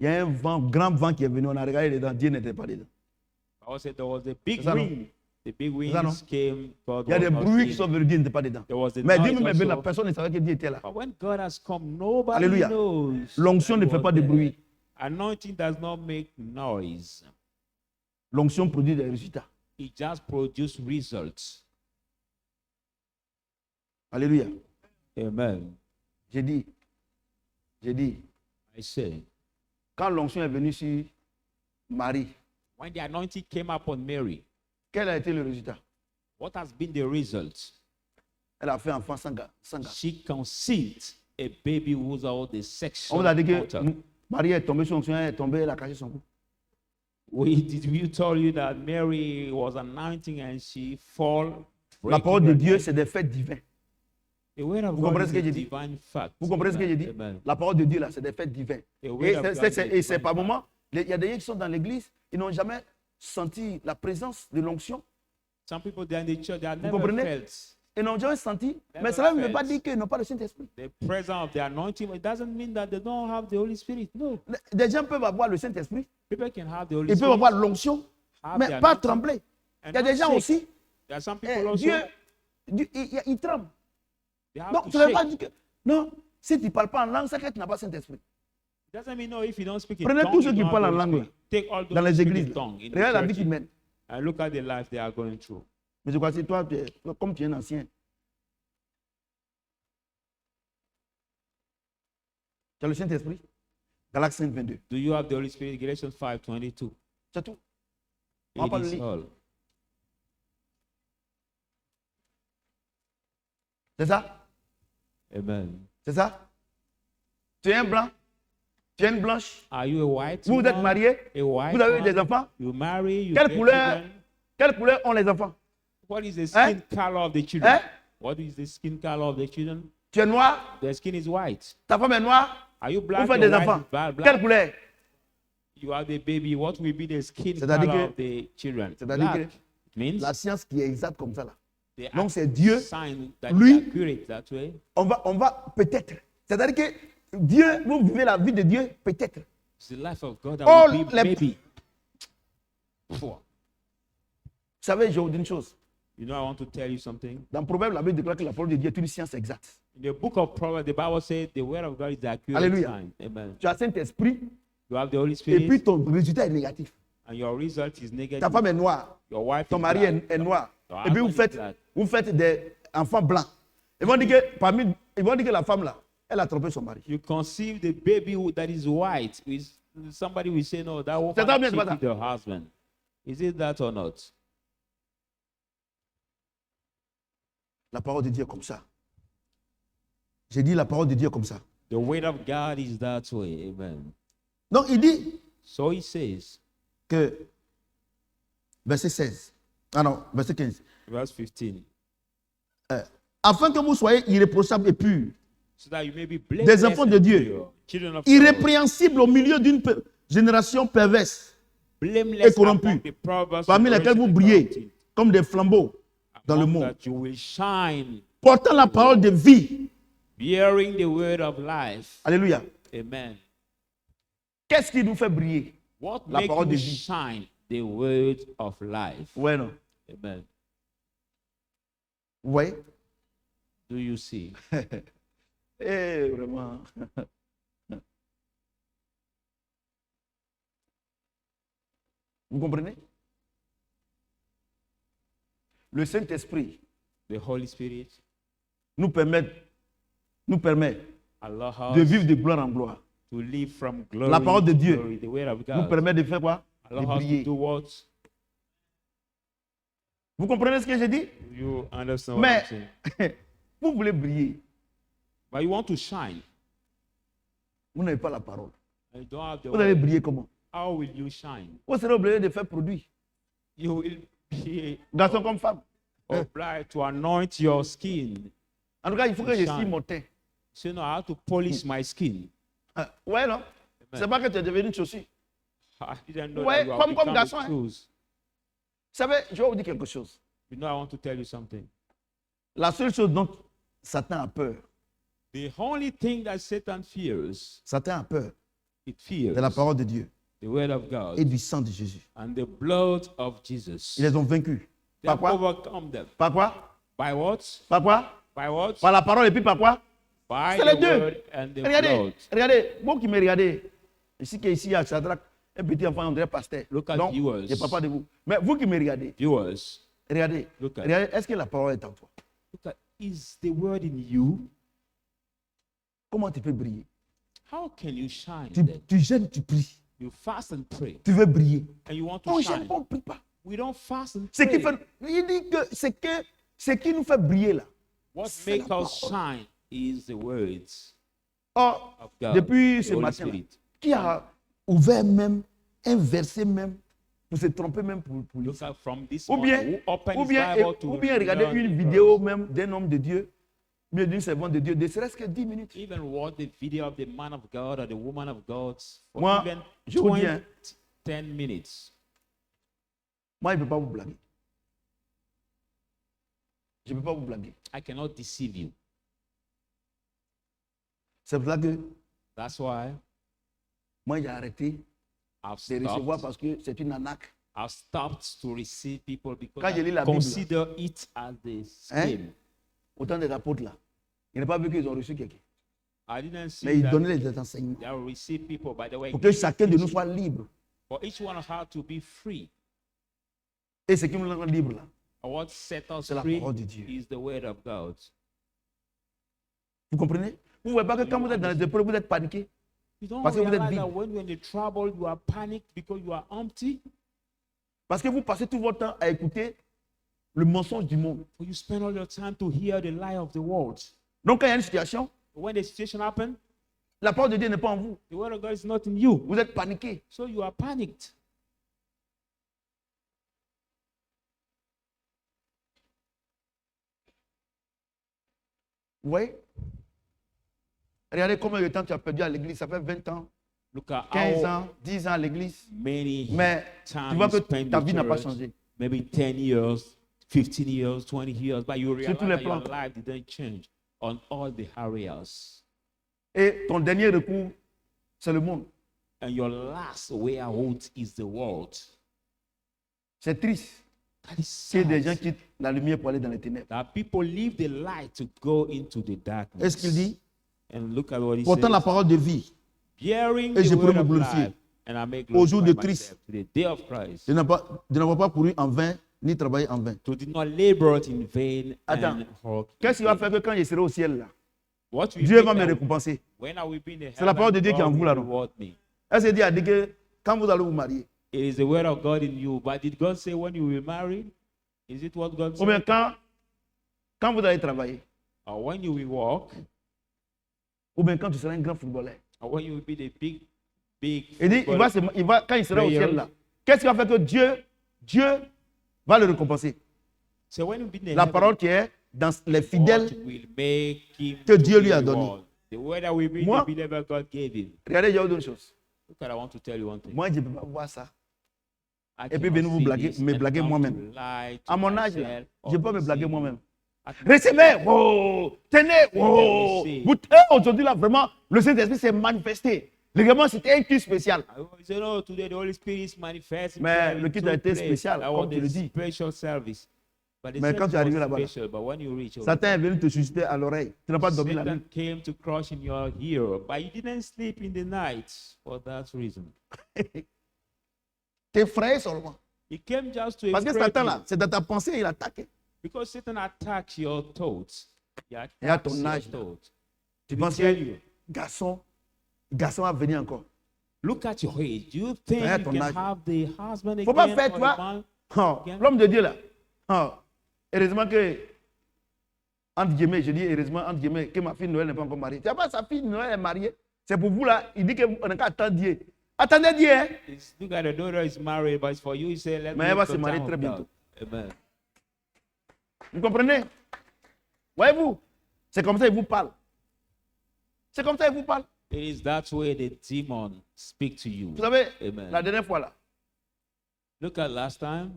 il y a un vent, grand vent qui est venu. On a regardé dedans. Dieu n'était pas dedans. I said there was a big C'est ça, non? wind. The big ça, non? winds came. God Il y a was des not bruits qui in. sont venus. Dieu n'était pas dedans. There was the Mais Dieu noise même est venu. La also. personne ne savait que Dieu était là. But when God has come, nobody Alléluia. knows. L'onction that ne he fait was pas de there. bruit. Anointing does not make noise. L'onction produit des résultats. It just produces results. Alléluia. Amen. J'ai dit, I say, quand l'onction est venue sur Marie, when the anointing came upon Mary, quel a été le résultat? what has been the result? Elle a fait enfant sans gars. She conceived a baby without the On sexual vous a dit que contact. Marie est tombée sur l'onction, elle est tombée, elle a caché son cou. Did we tell you that Mary was anointing and she fall? La parole de Dieu, c'est des faits divins. The word of Vous God comprenez is ce que a j'ai dit? divine fact. Vous comprenez ce que j'ai dit? Amen. La parole de Dieu, là, c'est des faits divins. The word Et of God is a c'est divine par fact. moments, il y a des gens qui sont dans l'église, ils n'ont jamais senti la présence de l'onction. Some people there in the church, they have Vous never comprenez? felt Ils n'ont jamais senti. Mais Never cela ne veut felt. pas dire qu'ils n'ont pas le Saint-Esprit. the presence of the anointing. It doesn't mean that they don't have the Holy Spirit. No. Des gens peuvent avoir le Saint-Esprit, People can have the Holy ils peuvent Spirit. avoir l'onction, have mais the pas anointing trembler. and Il y a not des gens shake. aussi, There are some people also, Dieu, il tremble. they have Donc, to ça ne veut shake. pas dire que Non, si tu ne parles pas en langue, c'est que tu n'as pas Saint-Esprit. Doesn't mean no if you don't speak in Prenez tongue, tous ceux you qui don't parlent have en the langue Spirit. Take all those dans les who speak églises. in tongue in the Regarde la vie churches qu'ils mènent. and look at the life they are going through. Mais je crois que toi, comme tu es un ancien, tu as le Saint-Esprit. Galates 5, 22. Do you have the Holy Spirit? Galatians 5:22. C'est tout. On va It pas le is lire. all. C'est ça? Amen. C'est ça? Tu es un blanc? Tu es une blanche? Are you a white Vous êtes man? mariés? A white Vous avez eu man? des enfants? You marry, you Quelle get couleur, children. quelle couleur ont les enfants? What is the skin color of the children? Hein? What is the skin color of the children? Tu es noir? Their skin is white. Ta femme est noire? Are you Vous black? faites Your des wife enfants? is black. Quelle couleur? You have the baby. What will be the skin C'est-à-dire color que- of the children? c'est-à-dire Black. It means La science qui est exacte comme ça là. they Donc are c'est Dieu. sign that Lui- is accurate that way. On va peut-être. C'est-à-dire que Dieu, vous vivez la vie de Dieu peut-être. It's the life of God that All will be les- maybe. Poor. Vous savez, je vous dis une chose. You know, I want to tell you something. Dans Proverbe, la Bible déclare que la parole de Dieu est une science exacte. In the book of Proverbs, the Bible says the word of God is the accurate Alléluia. sign. Amen. Tu as Saint-Esprit You have the Holy et Spirit, puis ton résultat est négatif. and your result is Ta negative. femme est noire, Your wife ton is mari black. est noir. Your Et puis husband is black. vous faites des enfants blancs. Ils vont dire que la femme là, elle a trompé son mari. You conceive the baby that is white. Somebody will say, no, that woman C'est ça ou bien c'est pas cheated her husband. Is it that or not? La parole de Dieu est comme ça. J'ai dit la parole de Dieu est comme ça. The word of God is that way. Amen. Donc il dit So he says, que, verset 16, ah non, verset 15, verse 15, afin que vous soyez irréprochables et purs, so that you may be blessed, des enfants de Dieu, pure, children of God, irrépréhensibles au milieu d'une génération perverse, blameless et corrompus, among the perverse parmi lesquels vous generation brillez corrupted, comme des flambeaux dans le among monde, that you will shine, portant la parole de vie. bearing the word of life. Alléluia. Amen. Qu'est-ce qui nous fait briller? What La makes parole you de vie. shine? The word of life. Ouais, non. Amen. Vous voyez? Do you see? Eh, vraiment. Vous comprenez? Le Saint-Esprit The Holy Spirit, nous permet Allah de us vivre de gloire en gloire. to live from glory La parole de to Dieu glory. The word of Nous God. permet de faire quoi? De Allah us to briller. do what? Vous comprenez ce que j'ai dit? You understand what Mais I'm saying? vous voulez briller, But you want to shine. vous n'avez pas la parole. And you don't have the Vous allez word. briller comment? How will you shine? Vous serez obligé de faire produit, You will be garçon comme femme. obliged to anoint your skin. En tout cas, il faut que je Shine. suis mon teint. So you know how to polish my skin. Ouais, non? C'est pas que tu es devenu une chaussure. I didn't know Ouais, that you have comme become garçon, the hein. shoes. Vous savez, je vais vous dire quelque chose. You know, I want to tell you something. La seule chose dont Satan a peur, The only thing that Satan fears, Satan a peur it fears de la parole de Dieu the word of God et du sang de Jésus. and the blood of Jesus. Ils les ont vaincus. They Par have quoi? overcome them. Par quoi? By what? Par quoi? By what? Par la parole et puis par quoi? By C'est les the deux. word and the Regardez, blood. regardez, vous qui me regardez, ici à Shadrach, un petit enfant, on dirait pasteur. Look at Donc, viewers. je ne parle pas de vous. Mais vous qui me regardez, Viewers, regardez, Look at- regardez, est-ce que la parole est en toi? look at, is the word in you? Comment tu peux briller? How can you shine Tu, then? tu jeûnes, tu pries, You fast and pray, tu veux briller. and you want to On shine. jeûne, on ne prie pas. We don't fast and Ce qui pray. fait, il dit que ce qui nous fait briller là. What c'est makes la us parole. shine is the words Or, of God. depuis the ce Holy matin, Spirit. qui a ouvert même un verset même pour se tromper même pour lui. Look at from this Ou morning, bien, who opened ou his bien, Bible to ou bien regarder learn une the vidéo verse. même d'un homme de Dieu, mais d'une servante de Dieu, ne serait-ce que 10 minutes. Even watch the video of the man of God or the woman of God for Moi, even je vous dis, 20, hein, 10 minutes. moi, je ne peux pas vous blaguer. Je ne peux pas vous blaguer. I cannot deceive you. C'est pour ça que That's why moi, j'ai arrêté I've de recevoir stopped. parce que c'est une arnaque. I've stopped to receive people because Quand je lis la I Bible, consider it as the scheme. Autant des apôtres là. Il n'a pas vu qu'ils ont reçu quelqu'un. I didn't see Mais il that donnait les enseignements they will receive people, but they were pour que giving chacun de nous teaching soit libre. for each one of us to be free. Et ce qui nous rend libre là, And what set us c'est la free parole de Dieu. is the word of God. Vous comprenez? Vous ne voyez pas que quand vous êtes dans les épreuves, vous êtes paniqué. You don't Parce que vous êtes realize that vide. when you're in the trouble, you are panicked because you are empty. Parce que vous passez tout votre temps à écouter le mensonge du monde. For you spend all your time to hear the lie of the world. Donc quand il y a une situation, When the situation happens, la parole de Dieu n'est pas en vous. the word of God is not in you. Vous êtes paniqué. So you are panicked. Vous voyez? Regardez combien de temps tu as perdu à l'église. Ça fait 20 ans, Look at 15 how ans, 10 ans à l'église. many Mais tu time vois you que spend ta in vie n'a pas church. changé. Maybe 10 years, 15 years, 20 years, but you realize tous les that your plans. life didn't change on all the areas. Et ton dernier recours, c'est le monde. And your last way out is the world. C'est triste That is qu'il y ait des gens sad. qui quittent la lumière pour aller dans les ténèbres. That people leave the light to go into the darkness. Est-ce qu'il dit? And look at what he Portant la says. parole de vie, Bearing Et the je pourrai word me of glorifier life, and I may au jour de glorify Christ. myself to the day of Christ. de n'avoir pas couru en vain, ni travaillé en vain. To do not labor in vain Attends. and work in Qu'est-ce qui va vain. faire que quand je serai au ciel là, What will Dieu make va me that- récompenser? When I will be in the C'est la parole de Dieu qui est en God vous, là, will non? reward me. Est-ce que Dieu a dit que quand vous allez vous marier, It is the word of God in you. But did God say when you will marry? Is it what God ou bien said? quand vous allez travailler, Or when you will walk? ou bien quand tu seras un grand footballeur? Or when you will be the big Il dit, quand il sera au ciel là, qu'est-ce qui va faire que Dieu va le récompenser? So when you be in the La heaven, parole qui est dans les what fidèles. will make him que to Dieu be lui a donné. rewarded? The word that will be Moi- the believer God gave him. Regardez, il y a autre chose. Look at, I want to tell you one thing. Moi, je ne peux pas voir ça. I Et puis cannot venir vous see blaguer, this me and blaguer come moi-même. to lie to À mon âge, là, myself je ne peux or pas me blaguer deceive. moi-même. At my Recevez, oh, tenez, oh. receive. Aujourd'hui, là, vraiment, le Saint-Esprit s'est manifesté. Vraiment, c'était un culte spécial. I always say, no, today the Holy Spirit is manifesting. Mais le culte a été spécial, comme tu le dis. Special service. But the Mais quand service tu es arrivé was là-bas, là, special, but when you reach over Satan est venu te susciter à l'oreille. Tu n'as pas dormi la Satan nuit. came to crush in your ear, but you didn't sleep in the night for that reason. T'es frayé seulement. He came just to Parce que encourage Satan, you. là, c'est dans ta pensée, il attaque. Because Satan attacks your thoughts. He Et à attacks ton your âge, là, thoughts. tu He penses tell que you, garçon va venir encore. look at your age. Do you think à you ton can âge. have the husband Faut pas again faire, or tu the vois. man? L'homme de Dieu, là. Heureusement que, entre guillemets, je dis heureusement, entre guillemets, que ma fille Noël n'est pas encore mariée. Tu vois pas, sa fille Noël est mariée. C'est pour vous, là. Il dit qu'on n'a qu'à attendre Dieu. Attendez Dieu, hein. Look at the daughter is married, but it's for you. He said, let Mais me elle va wait se for marier time très of bientôt. God. Amen. Vous comprenez? Voyez-vous? C'est comme ça qu'il vous parle. C'est comme ça qu'il vous parle. It is that way the demon speak to you. Vous savez, Amen. la dernière fois, là, Look at last time.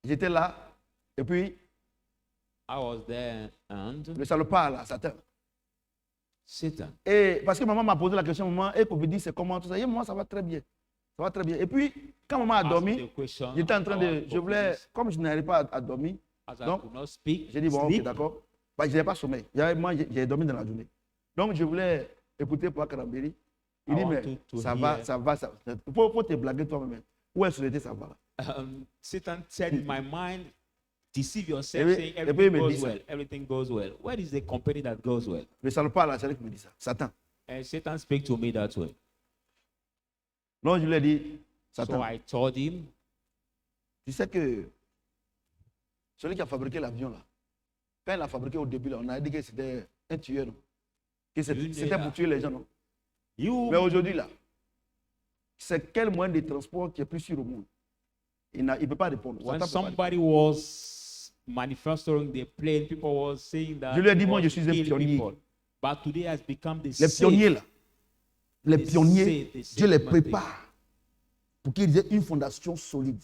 j'étais là, et puis I was there and le salopard, là, Satan. Satan. Et parce que maman m'a posé la question, maman, et Covid dit, c'est comment tout ça? Et moi, ça va très bien. Ça va très bien. Et puis, quand maman a asked dormi, the question, j'étais en train de. how Je voulais. Covid is. Comme je n'arrivais pas à dormir, As I donc, could not speak, j'ai dit, bon, ok, sleep, d'accord. Bah, je n'avais pas sommeil. Moi, j'ai dormi dans la journée. Donc, je voulais écouter pour Karambéry. Il I dit, mais wanted to ça hear. va, ça va, ça va. Faut te blaguer toi-même. Où est-ce que ça va là? Satan said in my mind, deceive yourself, puis- saying et puis il everything me goes dit ça. well. Everything goes well. What is the company that goes well? Le salopard, là, c'est lui qui me dit ça. Satan. And Satan speak to me that way. Donc, je lui ai dit, So Satan, I told him, tu sais que celui qui a fabriqué l'avion, là, quand il l'a fabriqué au début, là, on a dit que c'était un tueur, non? Que c'était pour tuer les gens, non? you Mais aujourd'hui, là, c'est quel moyen de transport qui est plus sûr au monde? Il ne peut pas répondre. when Satan peut pas répondre. somebody was manufacturing the plane, people was saying that Je lui ai dit, it moi, was je suis un kill pionnier. people. But today has become the Les pionniers, là, les They pionniers, say Dieu les one thing. prépare pour qu'ils aient une fondation solide.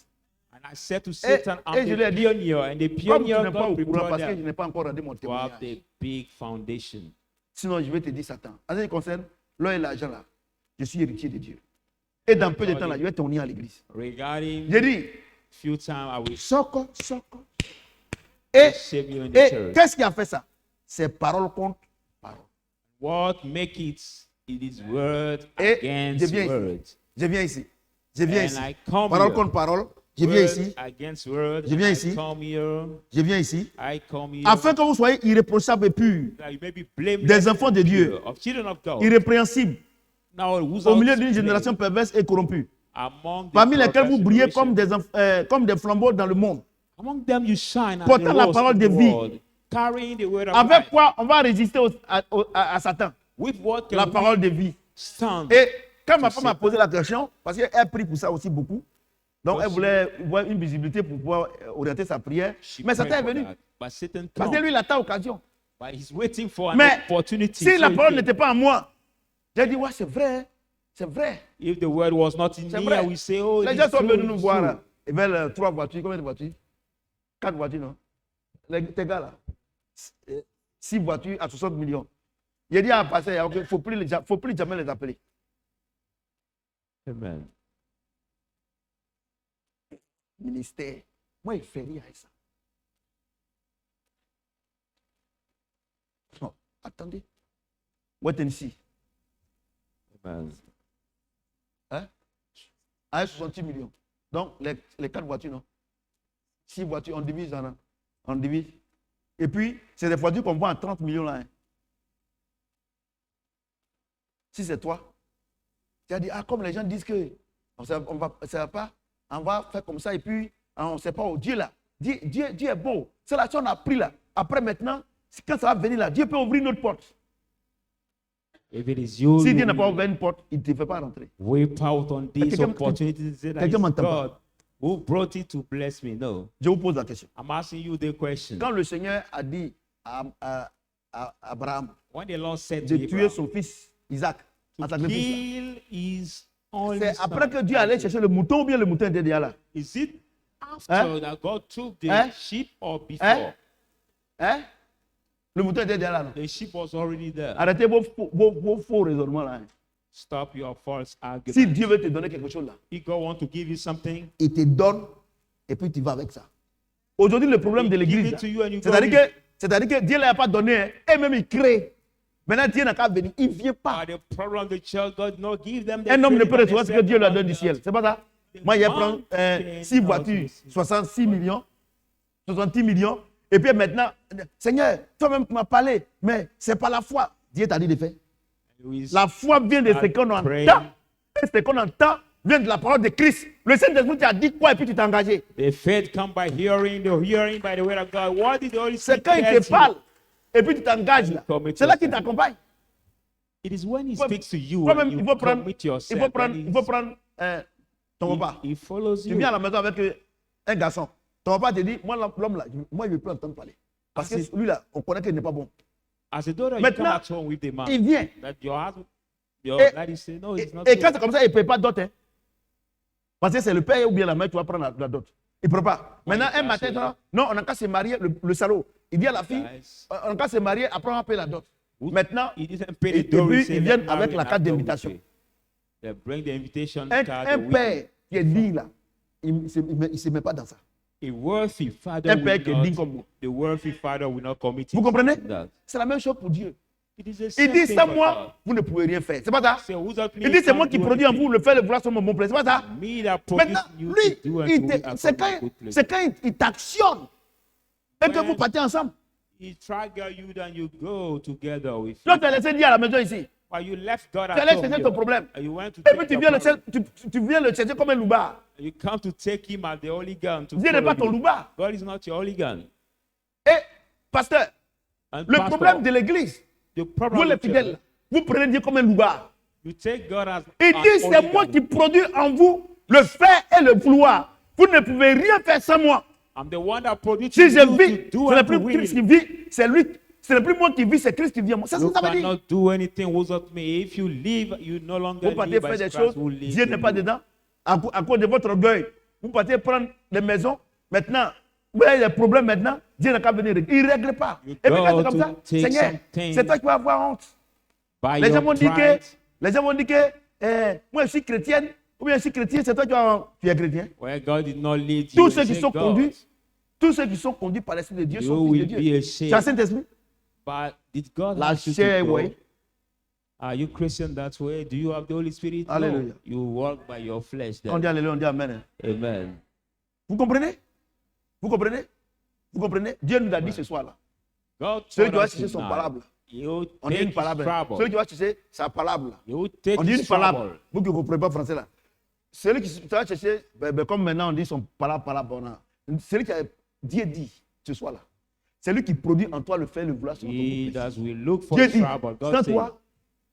And I said to Satan, et je I'm lui ai the dit, pioneer, and the Comme tu pioneer n'es pas God au courant prepared parce que je them n'ai pas encore rendu mon to have témoignage. the big foundation. Sinon, je vais te dire, Satan. En ce qui concerne l'or et l'argent, là, je suis héritier de Dieu. Et dans peu de temps, là, je vais t'unir à l'église. Regarding J'ai dit, few times I will Soko. Et, shame you in the et church. qu'est-ce qui a fait ça? Ces paroles contre What make it? It is word Et against je viens ici. word. Je viens ici. Je viens And ici. I come Parole here. contre parole. Je viens Word ici. against word. Je viens I ici. come here. Je viens ici. I come here. Afin que vous soyez irréprochables et purs, That you may be blameless des enfants de and Dieu, pure, of children of God. irrépréhensibles, Now, au milieu d'une génération perverse et corrompue, among, the parmi lesquels vous perverse brillez generation. comme des flambeaux dans le monde. Among them you shine as Portant the la rose parole in de the vie. world, carrying the word of Avec life. quoi on va résister à Satan? With what can La we parole de vie. stand? Et quand ma To femme m'a Satan. posé la question, parce qu'elle prie pour ça aussi beaucoup, donc elle Because voulait voir une visibilité pour pouvoir orienter sa prière. She Mais prayed Satan est for venu. that. But Satan Parce que come. lui, il attend l'occasion. But he's waiting for an Mais opportunity. si So la he parole came. n'était pas en moi, j'ai dit, ouais, c'est vrai, hein, c'est vrai. If the word was not in C'est me, vrai. I will say, oh, Les it gens is sont true, venus it nous is voir. true. Là. Ils veulent 3 voitures, combien de voitures? 4 voitures, non? Tes gars là, 6 voitures à 60 millions. Il a dit à passer, il ne faut plus jamais les appeler. Amen. Ministère. Moi, il fait rien à ça. Non, attendez. Wait and see. Amen. Hein? À 68 millions. Donc, les 4 voitures, non? 6 voitures, on divise on divise. Et puis, c'est des voitures qu'on vend à 30 millions là. Hein. Si c'est toi, tu as dit, ah, comme les gens disent que ça va pas, on va faire comme ça et puis on ne sait pas où Dieu là. Dieu est beau. C'est la chose qu'on a pris là. Après maintenant, quand ça va venir là, Dieu peut ouvrir notre porte. If it is you, Si Dieu you n'a pas ouvert une porte, il ne te fait pas rentrer. whip out on this Quelqu'un- opportunity. Say that quelqu'un it's m'entend pas. God who brought it to bless me. No. Je vous pose la question. I'm asking you the question. Quand le Seigneur a dit à Abraham When the Lord said de to tuer Abraham son fils Isaac en to sacrifice, kill his only c'est après son, que Dieu allait chercher le mouton ou bien le mouton était déjà là? is it after Hein? that God took the Hein? sheep or before? Hein? Hein? Le mouton était déjà là. Non? The sheep was already there. Arrêtez vos faux raisonnements là. Hein. Stop your false argument. Si Dieu veut te donner quelque chose là, If God wants to give you something, il te donne et puis tu vas avec ça. Aujourd'hui, le problème de He give l'église, it to you and you go c'est-à-dire with que Dieu ne l'a pas donné, hein, et même il crée. Maintenant, Dieu n'a qu'à venir, il ne vient pas. the problem of the church, God did not give them the Un homme ne credit peut that recevoir ce they que Dieu lui a said donné du about ciel. that. C'est pas ça? Moi, il prend 6 voitures, 66 millions, 66 millions. Et puis maintenant, Seigneur, toi-même tu m'as parlé, mais ce n'est pas la foi. Dieu t'a dit de faire. We La foi vient de ce qu'on entend. Et ce qu'on entend vient de la parole de Christ. Le Saint-Esprit t'a dit quoi et puis tu t'es engagé. The faith comes by hearing, the hearing by the word of God. What did the Holy C'est Spirit quand il tell te parle you? et puis tu t'engages là. C'est là qu'il t'accompagne. It is when He Toi- speaks to you toi-même, and you il faut prendre, commit il yourself. faut prendre, that il faut prendre ton repas. He follows Tu you. viens à la maison avec un garçon. Ton repas te dit, moi l'homme là, moi je ne veux plus entendre parler. Parce que Ah, c'est- lui là, on connaît qu'il n'est pas bon. As a daughter, you Maintenant, come at home with the man. Il vient. That your husband, your Et- daddy say, no, Et, it's not et quand good. c'est comme ça, il ne paye pas de dot. Hein. Parce que c'est le père ou bien la mère qui va prendre la dot. Il ne peut pas. Maintenant, un matin, non, on n'a qu'à se marier, le salaud. Il dit à la fille, Guys, on n'a qu'à se marier, après on va payer la dot. Maintenant, He didn't pay et the dowry, puis say, ils "Let's viennent marry avec la and carte after we d'invitation. pay." They bring the invitation Un card. with père qui est digne là, il ne se met pas dans ça. a worthy father Un père qui est will digne not, comme moi. the worthy father will not commit Vous comprenez? that. C'est la même chose pour Dieu. It is the Il same dit, thing sans for moi, God. vous ne pouvez rien faire. C'est pas ça? Say, without me, Il dit, c'est you moi can't qui do produis en anything. vous, le faire le vouloir sur mon bon plaisir. C'est pas ça? Me that Maintenant, produce you lui, to do and il to te- will c'est accomplish quand, good pleasure. c'est quand il t'actionne et que When- vous partez ensemble. He trigger you, then you go together with Toi, him. tu as laissé Dieu à la maison ici. But you left God Tu at allais home chercher here, ton problème. and you went to Et take puis tu your viens, problem. tu viens le chercher comme un loupard. You come to take him as the holy gun to Dieu n'est follow pas ton you. loupard. God is not your holy gun. Et, pasteur, And le pastor, problème de l'église, the vous problem les with church, fidèles, vous prenez Dieu comme un loupard. you take God as Il an dit, holy c'est moi gun. qui produis en vous le faire et le vouloir. Vous ne pouvez rien faire sans moi. I'm the one that produced Si je you vis, to do ce n'est and to plus will Christ it. qui vit, c'est lui. Ce n'est plus moi qui vis, c'est Christ qui vit en moi. C'est ce You que ça veut dire. cannot do anything without me. If you live, you no longer Vous partez live faire as des Christ choses, who lives Dieu in n'est pas you. dedans. À cause de votre orgueil. Vous partez prendre des maisons. Maintenant, vous avez des problèmes maintenant. Dieu n'a qu'à venir régler. Il ne règle pas. You Et puis quand go c'est comme to ça, take Seigneur, something c'est toi qui vas avoir honte. By Les gens your vont dire pride, que, moi je suis chrétienne, ou bien je suis chrétien, c'est toi qui vas avoir. Tu es chrétien. where God did not lead you. Tous ceux you qui say, sont God, conduits, tous ceux qui sont conduits par l'Esprit de Dieu You sont fils de will Dieu. be ashamed. Tu as le Saint-Esprit? But did God La ask you chair, to go? oui. Are you Christian that way? Do you have the Holy Spirit? Hallelujah. No. You walk by your flesh. On Then. dit alléluia, on dit amen. Hein. Amen. Vous comprenez? Vous comprenez? Vous comprenez? Dieu nous a dit ce soir-là. God Celui told qui va us chercher son tonight, parable. you On dit take une his parable. trouble. Celui qui va chercher sa parable. You take On dit his une parable. trouble. Vous qui ne comprenez pas français là. Celui qui va chercher, comme maintenant on dit son parable. Celui qui a dit ce soir-là. C'est lui qui produit en toi le fait, le vouloir. He does will look for Dieu dit, trouble. God sans say, toi,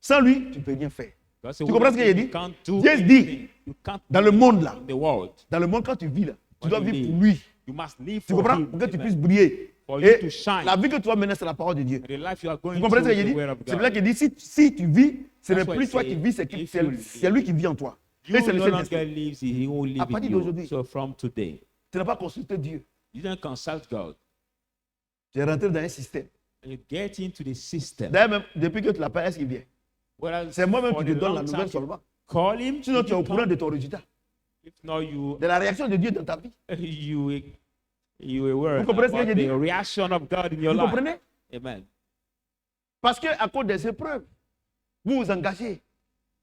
sans lui, tu ne peux rien faire. God say, Tu comprends ce que j'ai dit? you can't do Dieu anything. dit, You can't dans le monde là, in the world. dans le monde quand tu vis là, tu When dois you vivre live, pour lui. You must live Tu for comprends? him. Pour que tu Amen. puisses briller. For you Et to shine. la vie que tu vas mener, c'est la parole de Dieu. And the life you are going Vous comprenez ce que through j'ai is dit? the word of C'est God. pour ça qu'il dit, si tu vis, ce n'est That's why plus I toi say, qui vis, if c'est you lui qui vit en toi. You Et c'est le no longer Saint-Esprit. lives, he will live À in partir you. d'aujourd'hui. So from today, Tu n'as pas consulté Dieu. you don't consult God. Tu es rentré dans un système. And you get into the system. D'ailleurs, même depuis que tu l'appelles, est-ce qu'il vient? Whereas C'est moi-même for qui te the donne long la time, nouvelle seulement. call him. Sinon, tu es he au courant come. de ton résultat. If not, you De la réaction de Dieu dans ta vie. you were Vous comprenez ce que about j'ai dit? the reaction of God in your Vous life. comprenez? Amen. Parce qu'à cause des épreuves, vous vous engagez.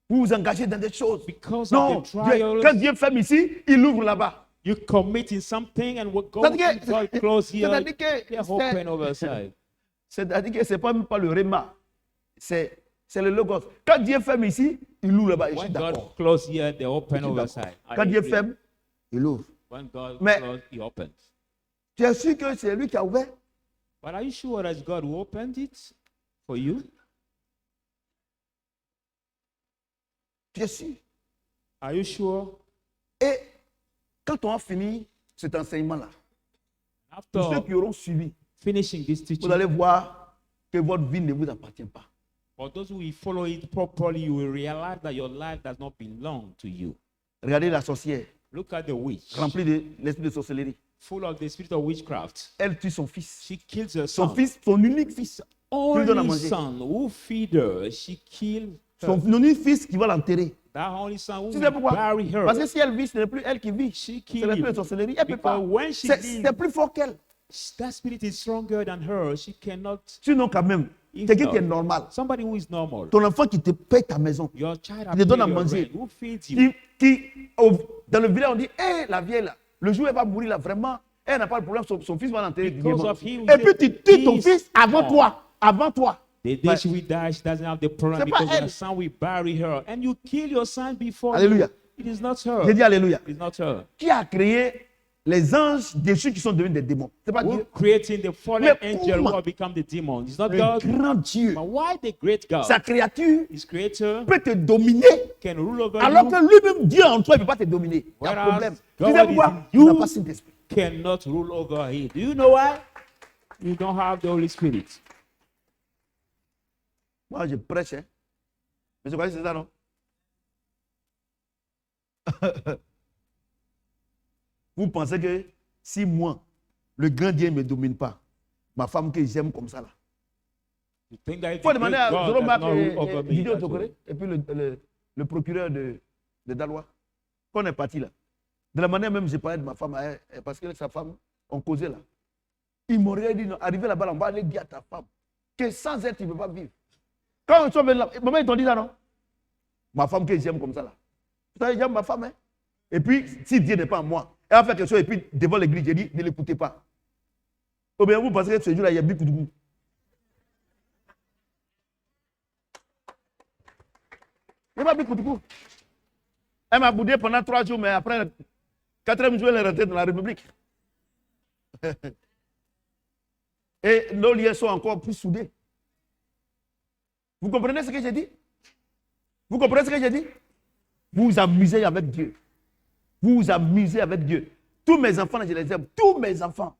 Vous vous engagez dans des choses. Because Non, of the trials, quand Dieu ferme ici, il ouvre là-bas. you commit in something and what God, C'est-à-dire God close here, c'est-à-dire que they open over side. c'est-à-dire que ce n'est pas même pas le réma. C'est le logos. Quand Dieu ferme ici, il ouvre là-bas. Je suis When d'accord. God close here, they Je open suis over d'accord. side. I Quand Dieu agree. ferme, il ouvre. When God Mais- close, he opens. Tu es sûr que c'est lui qui a ouvert? But are you sure that God will open it for you? Tu es sûr? Are you sure? Et quand on a fini cet enseignement-là, tous ceux After qui auront suivi, finishing this teaching, vous allez voir que votre vie ne vous appartient pas. for those who will follow it properly, you will realize that your life does not belong to you. Regardez la sorcière, Look at the witch, remplie de l'esprit de sorcellerie. full of the spirit of witchcraft. Elle tue son fils. She kills her Son son. fils, son unique fils. lui donne à Only manger. son who feed her, she killed her. Son unique fils qui va l'enterrer. That only son who Tu sais will pourquoi? bury her. Parce que si elle vit, ce n'est plus elle qui vit. She C'est killed l'esprit de him. sorcellerie. Elle ne peut Because pas. when she C'est lives, plus fort qu'elle. that spirit is stronger than her. She cannot. Sinon, quand même, If quelqu'un qui est not, normal. Somebody who is normal. Ton enfant qui te paye ta maison. Your child Il te donne à paid your manger. rent. Who feeds you? Dans le village, on dit, hé, la vieille là, le jour où elle va mourir là, vraiment, elle n'a pas de problème, son fils va l'enterrer. Because dignement. of him, Et puis tu tues ton he is fils avant born. toi. Avant toi. The day she will die, she doesn't have the problem C'est pas because elle. her son will bury her. And you kill your son before Alléluia. you. It is not her. J'ai dit Alléluia. It is not her. Qui a créé les anges déchus qui sont devenus des démons? C'est pas Who Dieu. creating the fallen Mais angel who comment? have become the demon? It's not Le God. grand Dieu. But why the great God? Sa créature His creator peut te dominer can rule over alors you, que lui-même, Dieu en toi, il ne peut pas te dominer. Il y a un Whereas problème. Tu God sais is pourquoi? in Tu n'as you. pas Saint-Esprit. cannot rule over him. Do you know why? You don't have the Holy Spirit. Moi, je prêche. Hein. Mais je crois que c'est ça, non? Vous pensez que si moi, le grand Dieu ne me domine pas, ma femme que j'aime comme ça, là. You think that Il if faut the demander great à God Zoro does Marc not rule over et me, Didier that's Tokoré, all. et puis le procureur de Dalois, quand on est parti là. De la manière même, j'ai parlé de ma femme, parce que sa femme, on causait là. Ils m'auraient dit, non, arrivé là-bas, on va aller dire à ta femme que sans elle, tu ne peux pas vivre. Quand ils sont venus là, maman, ils t'ont dit ça, non? Ma femme que j'aime comme ça là. Vous savez, j'aime ma femme, hein? Et puis, si Dieu n'est pas en moi, elle va faire quelque chose, et puis devant l'église, j'ai dit, ne l'écoutez pas. Ou bien vous pensez que ce jour-là, il y a beaucoup de goût. Il n'y a pas beaucoup de goût. Elle m'a boudé pendant 3 jours, mais après, 4e jour, elle est rentrée dans la République. Et nos liens sont encore plus soudés. Vous comprenez ce que j'ai dit? Vous comprenez ce que j'ai dit? Vous vous amusez avec Dieu. Vous vous amusez avec Dieu. Tous mes enfants, je les aime. Tous mes enfants.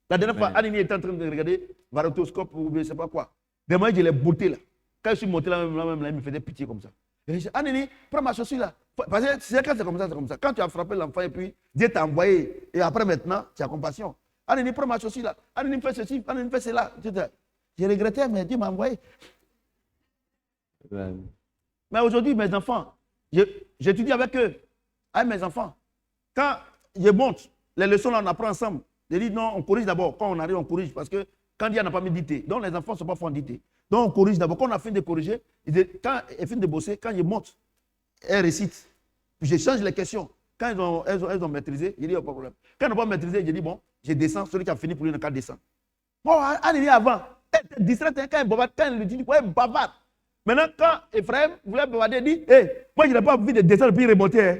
La dernière fois, Annie était en train de regarder Varotoscope ou je ne sais pas quoi. Demain, je l'ai botté là. Quand je suis monté là, il me faisait pitié comme ça. Et je dis, Annie, prends ma chaussure là. Parce que c'est quand c'est comme ça, c'est comme ça. Quand tu as frappé l'enfant et puis Dieu t'a envoyé, et après maintenant, tu as compassion. Annie, prends ma chaussure là. Annie, fais ceci, Annie, fais cela. J'ai regretté, mais Dieu m'a envoyé. Amen. Mais aujourd'hui, mes enfants, j'étudie avec eux, avec mes enfants. Quand je monte, les leçons là, on apprend ensemble. Je dis non, on corrige d'abord. Quand on arrive, on corrige parce que quand Dieu n'a pas mis dictée, donc les enfants ne sont pas forts en dictée. Donc on corrige d'abord. Quand on a fini de corriger, quand elle finit de bosser, quand je monte, elle récite. Puis je change les questions. Quand elles ont maîtrisé, je dis, pas de problème. Quand elles n'ont pas maîtrisé, je dis, bon, je descends, celui qui a fini pour lui, n'a qu'à descendre. Bon, Annie avant, elle était distraite, quand elle lui dit, ouais, bavarde. Maintenant, quand Ephraim voulait bavarder, il dit, hé, moi, je n'ai pas envie de descendre puis remonter. Hein.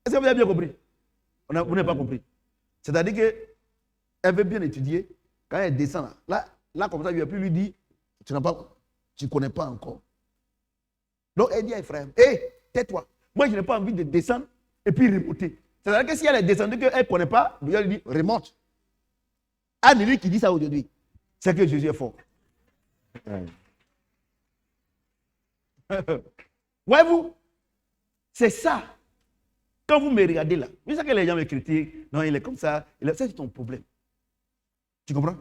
Est-ce que vous avez bien compris? Vous n'avez pas compris. C'est-à-dire qu'elle veut bien étudier. Quand elle descend, là comme ça, il ne va plus lui dire, tu ne connais pas encore. Donc, elle dit à Ephraim, hé, tais-toi. Moi, je n'ai pas envie de descendre et puis remonter. C'est-à-dire que si elle est descendue, qu'elle ne connaît pas, Dieu lui dit, remonte. Anne qui dit ça aujourd'hui, c'est que Jésus est fort. Voyez-vous, c'est ça. Quand vous me regardez là, vous savez que les gens me critiquent, non, il est comme ça, c'est ton problème. Tu comprends?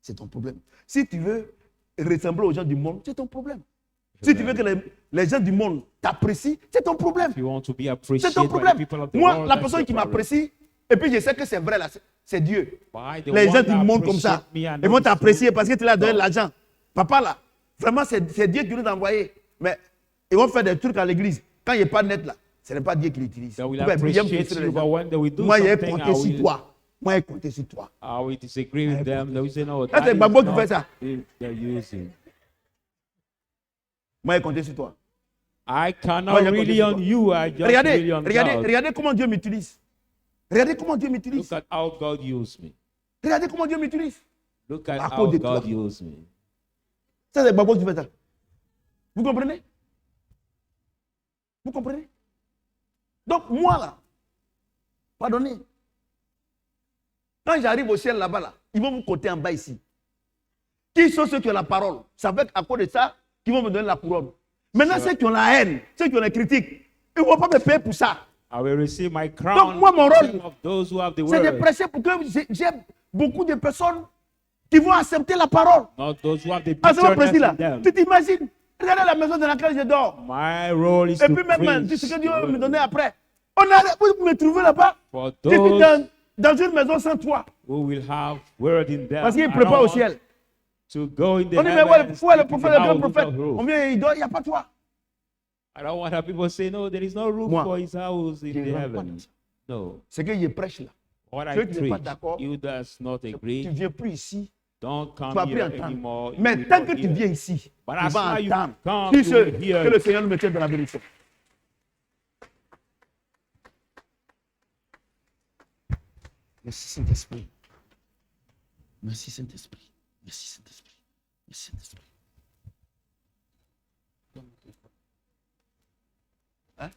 C'est ton problème. Si tu veux ressembler aux gens du monde, c'est ton problème. Si tu veux que les gens du monde t'apprécient, c'est ton problème. C'est ton problème. Moi, la personne qui m'apprécie, et puis je sais que c'est vrai, là, c'est Dieu. Les gens du monde comme ça, ils vont t'apprécier parce que tu leur as donné l'argent. Papa là, vraiment c'est Dieu qui nous a envoyé. Mais ils vont faire des trucs à l'église. Quand il n'est pas net là, ce n'est pas Dieu qui l'utilise. Moi, j'ai compté sur toi. Moi, j'ai compté sur toi. C'est Babo qui fait ça. Moi, j'ai compté sur toi. I cannot really on you. I just really on God. Regardez comment Dieu m'utilise. Regardez comment Dieu m'utilise. Look at how God used me. Regardez comment Dieu m'utilise. Look at how God used me. Ça, c'est Babo qui fait ça. Vous comprenez? Vous comprenez? Donc, moi, là, pardonnez. Quand j'arrive au ciel là-bas, là, ils vont vous compter en bas ici. Qui sont ceux qui ont la parole? Ça fait qu'à cause de ça, qu'ils vont me donner la couronne. Maintenant, ceux qui ont la haine, ceux qui ont les critiques, ils ne vont pas me payer pour ça. I will receive my crown. Donc, moi, mon rôle, c'est de prêcher pour que j'ai beaucoup de personnes qui vont accepter la parole. Not those who have the là, tu t'imagines? Regardez la maison dans laquelle je dors. My role is et puis même, c'est ce que Dieu va me donner après. Vous me trouvez là-bas. Je suis dans une maison sans toit. Parce qu'il prépare au ciel. To go in the on dit, mais où est le prophète, le grand prophète? On vient, il dort, il n'y a pas de toit. I don't want people to say, no, there is no room for his house in the heaven. No. C'est que je prêche là. What I preach, you does not agree. Tu ne viens plus ici. Don't come tu vas plus here entendre. Anymore. Mais tant que tu viens ici, tu vas entendre. Que le Seigneur nous mette dans la bénédiction. Merci Saint-Esprit. Merci Saint-Esprit. Merci Saint-Esprit. Merci Saint-Esprit. Hein?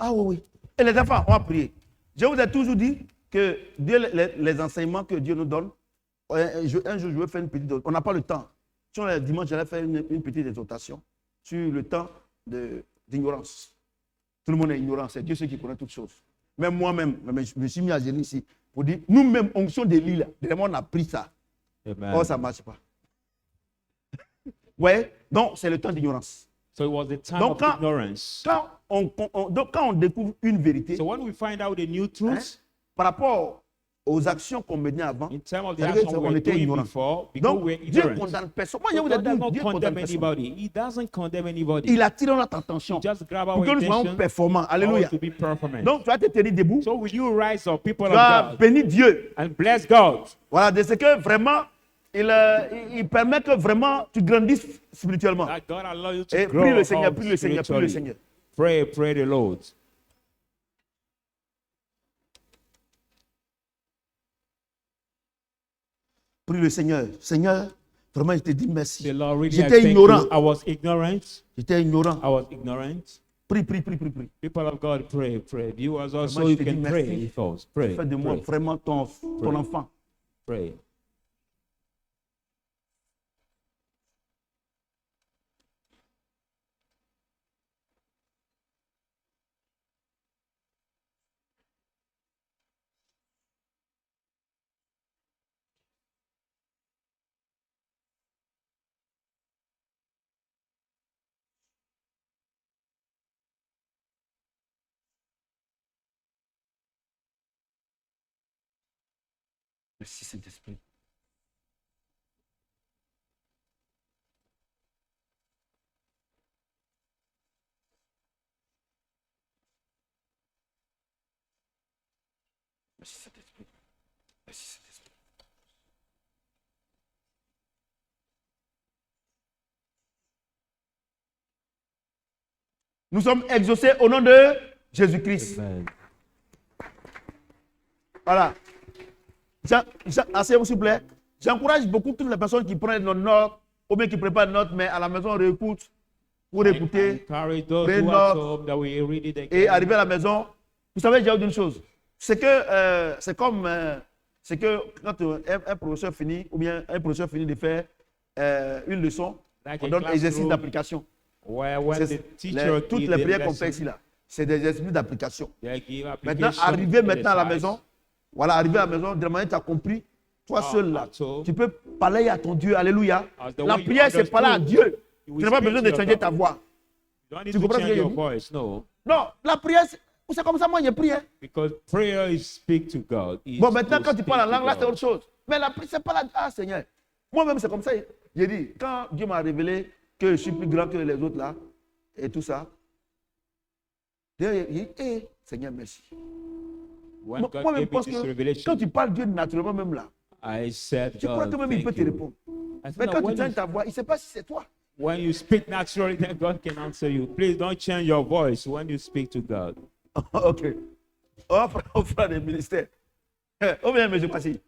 Ah oui. Et les enfants, on va prier. Je vous ai toujours dit que Dieu, les enseignements que Dieu nous donne, un jour je vais faire une petite. On n'a pas le temps. Sur le dimanche, j'allais faire une petite exhortation sur le temps d'ignorance. Tout le monde est ignorant, c'est Dieu qui connaît toutes choses. Même moi-même, je me suis mis à gérer ici pour dire, nous-mêmes, onction des lits, on a pris ça. Amen. Oh, ça ne marche pas. Ouais, donc c'est le temps d'ignorance. So it was the time of ignorance. Donc quand on découvre une vérité, so when we find out a new truth, par rapport aux actions qu'on menait avant, on était ignorant. Donc Dieu ne condamne personne. Moi, je vous ai dit, Dieu condamne personne. He doesn't condemn anybody. Il attire notre attention pour que nous soyons performants. Alléluia. Donc tu vas te tenir debout. So will you rise up, people tu vas bénir Dieu. And bless God. Voilà, de ce que vraiment il permet que vraiment tu grandisses spirituellement. Et prie le Seigneur, prie le Seigneur, prie le Seigneur. Pray the Lord. Prie le Seigneur. Seigneur, vraiment, je te dis merci. Really, j'étais ignorant. I was ignorant. J'étais ignorant. I was ignorant. Prie. People of God, pray. You also you can pray. Pray. Fais de moi vraiment ton enfant. Pray. Merci Saint-Esprit. Merci Saint-Esprit. Merci Saint-Esprit. Nous sommes exaucés au nom de Jésus-Christ. Amen. Voilà. Asseyez-vous s'il vous plaît. J'encourage beaucoup toutes les personnes qui prennent nos notes ou bien qui préparent nos notes, mais à la maison, on réécoute pour écouter. Encourage those Pray who not. are home that we read it Et again. arriver à la maison, vous savez, j'ai une chose. C'est que c'est comme c'est que quand un professeur finit, ou bien un professeur finit de faire une leçon, Like on a donne classroom, exercice d'application. Where when C'est- the teacher toutes gives les the prières qu'on fait lesson, ici, là, c'est des exercices d'application. they give Maintenant, application arriver maintenant à la exercise. maison, voilà, arriver à la maison, de la manière que tu as compris, toi Ah, seul là, at home. tu peux parler à ton Dieu, alléluia. As the La way you prière, c'est parler à understood, Dieu. you Tu will n'as pas speak besoin to de your changer ta God. voix. You don't need Tu to comprends ce change que je your dis? voice, no. Non, la prière, c'est comme ça, moi, j'ai prié. Because prayer is speak to God. Is Bon, maintenant, to quand tu speak parles en to langue, là, c'est God. autre chose. Mais la prière, c'est pas la. Ah, Seigneur. Moi-même, c'est comme ça. J'ai dit, quand Dieu m'a révélé que je suis plus grand que les autres là, et tout ça, j'ai dit, Seigneur, merci. When God Moi-même, gave me parce this que revelation, quand tu parles Dieu naturellement, même là, I said, je crois God, que même il peut thank te you. répondre. I said, Mais "Now, quand tu when changes you- ta voix, il ne sait pas si c'est toi. when you speak naturally, then God can answer you. Please don't change your voice when you speak to God. Ok. On va prendre des ministères. Oh bien, M. Passy.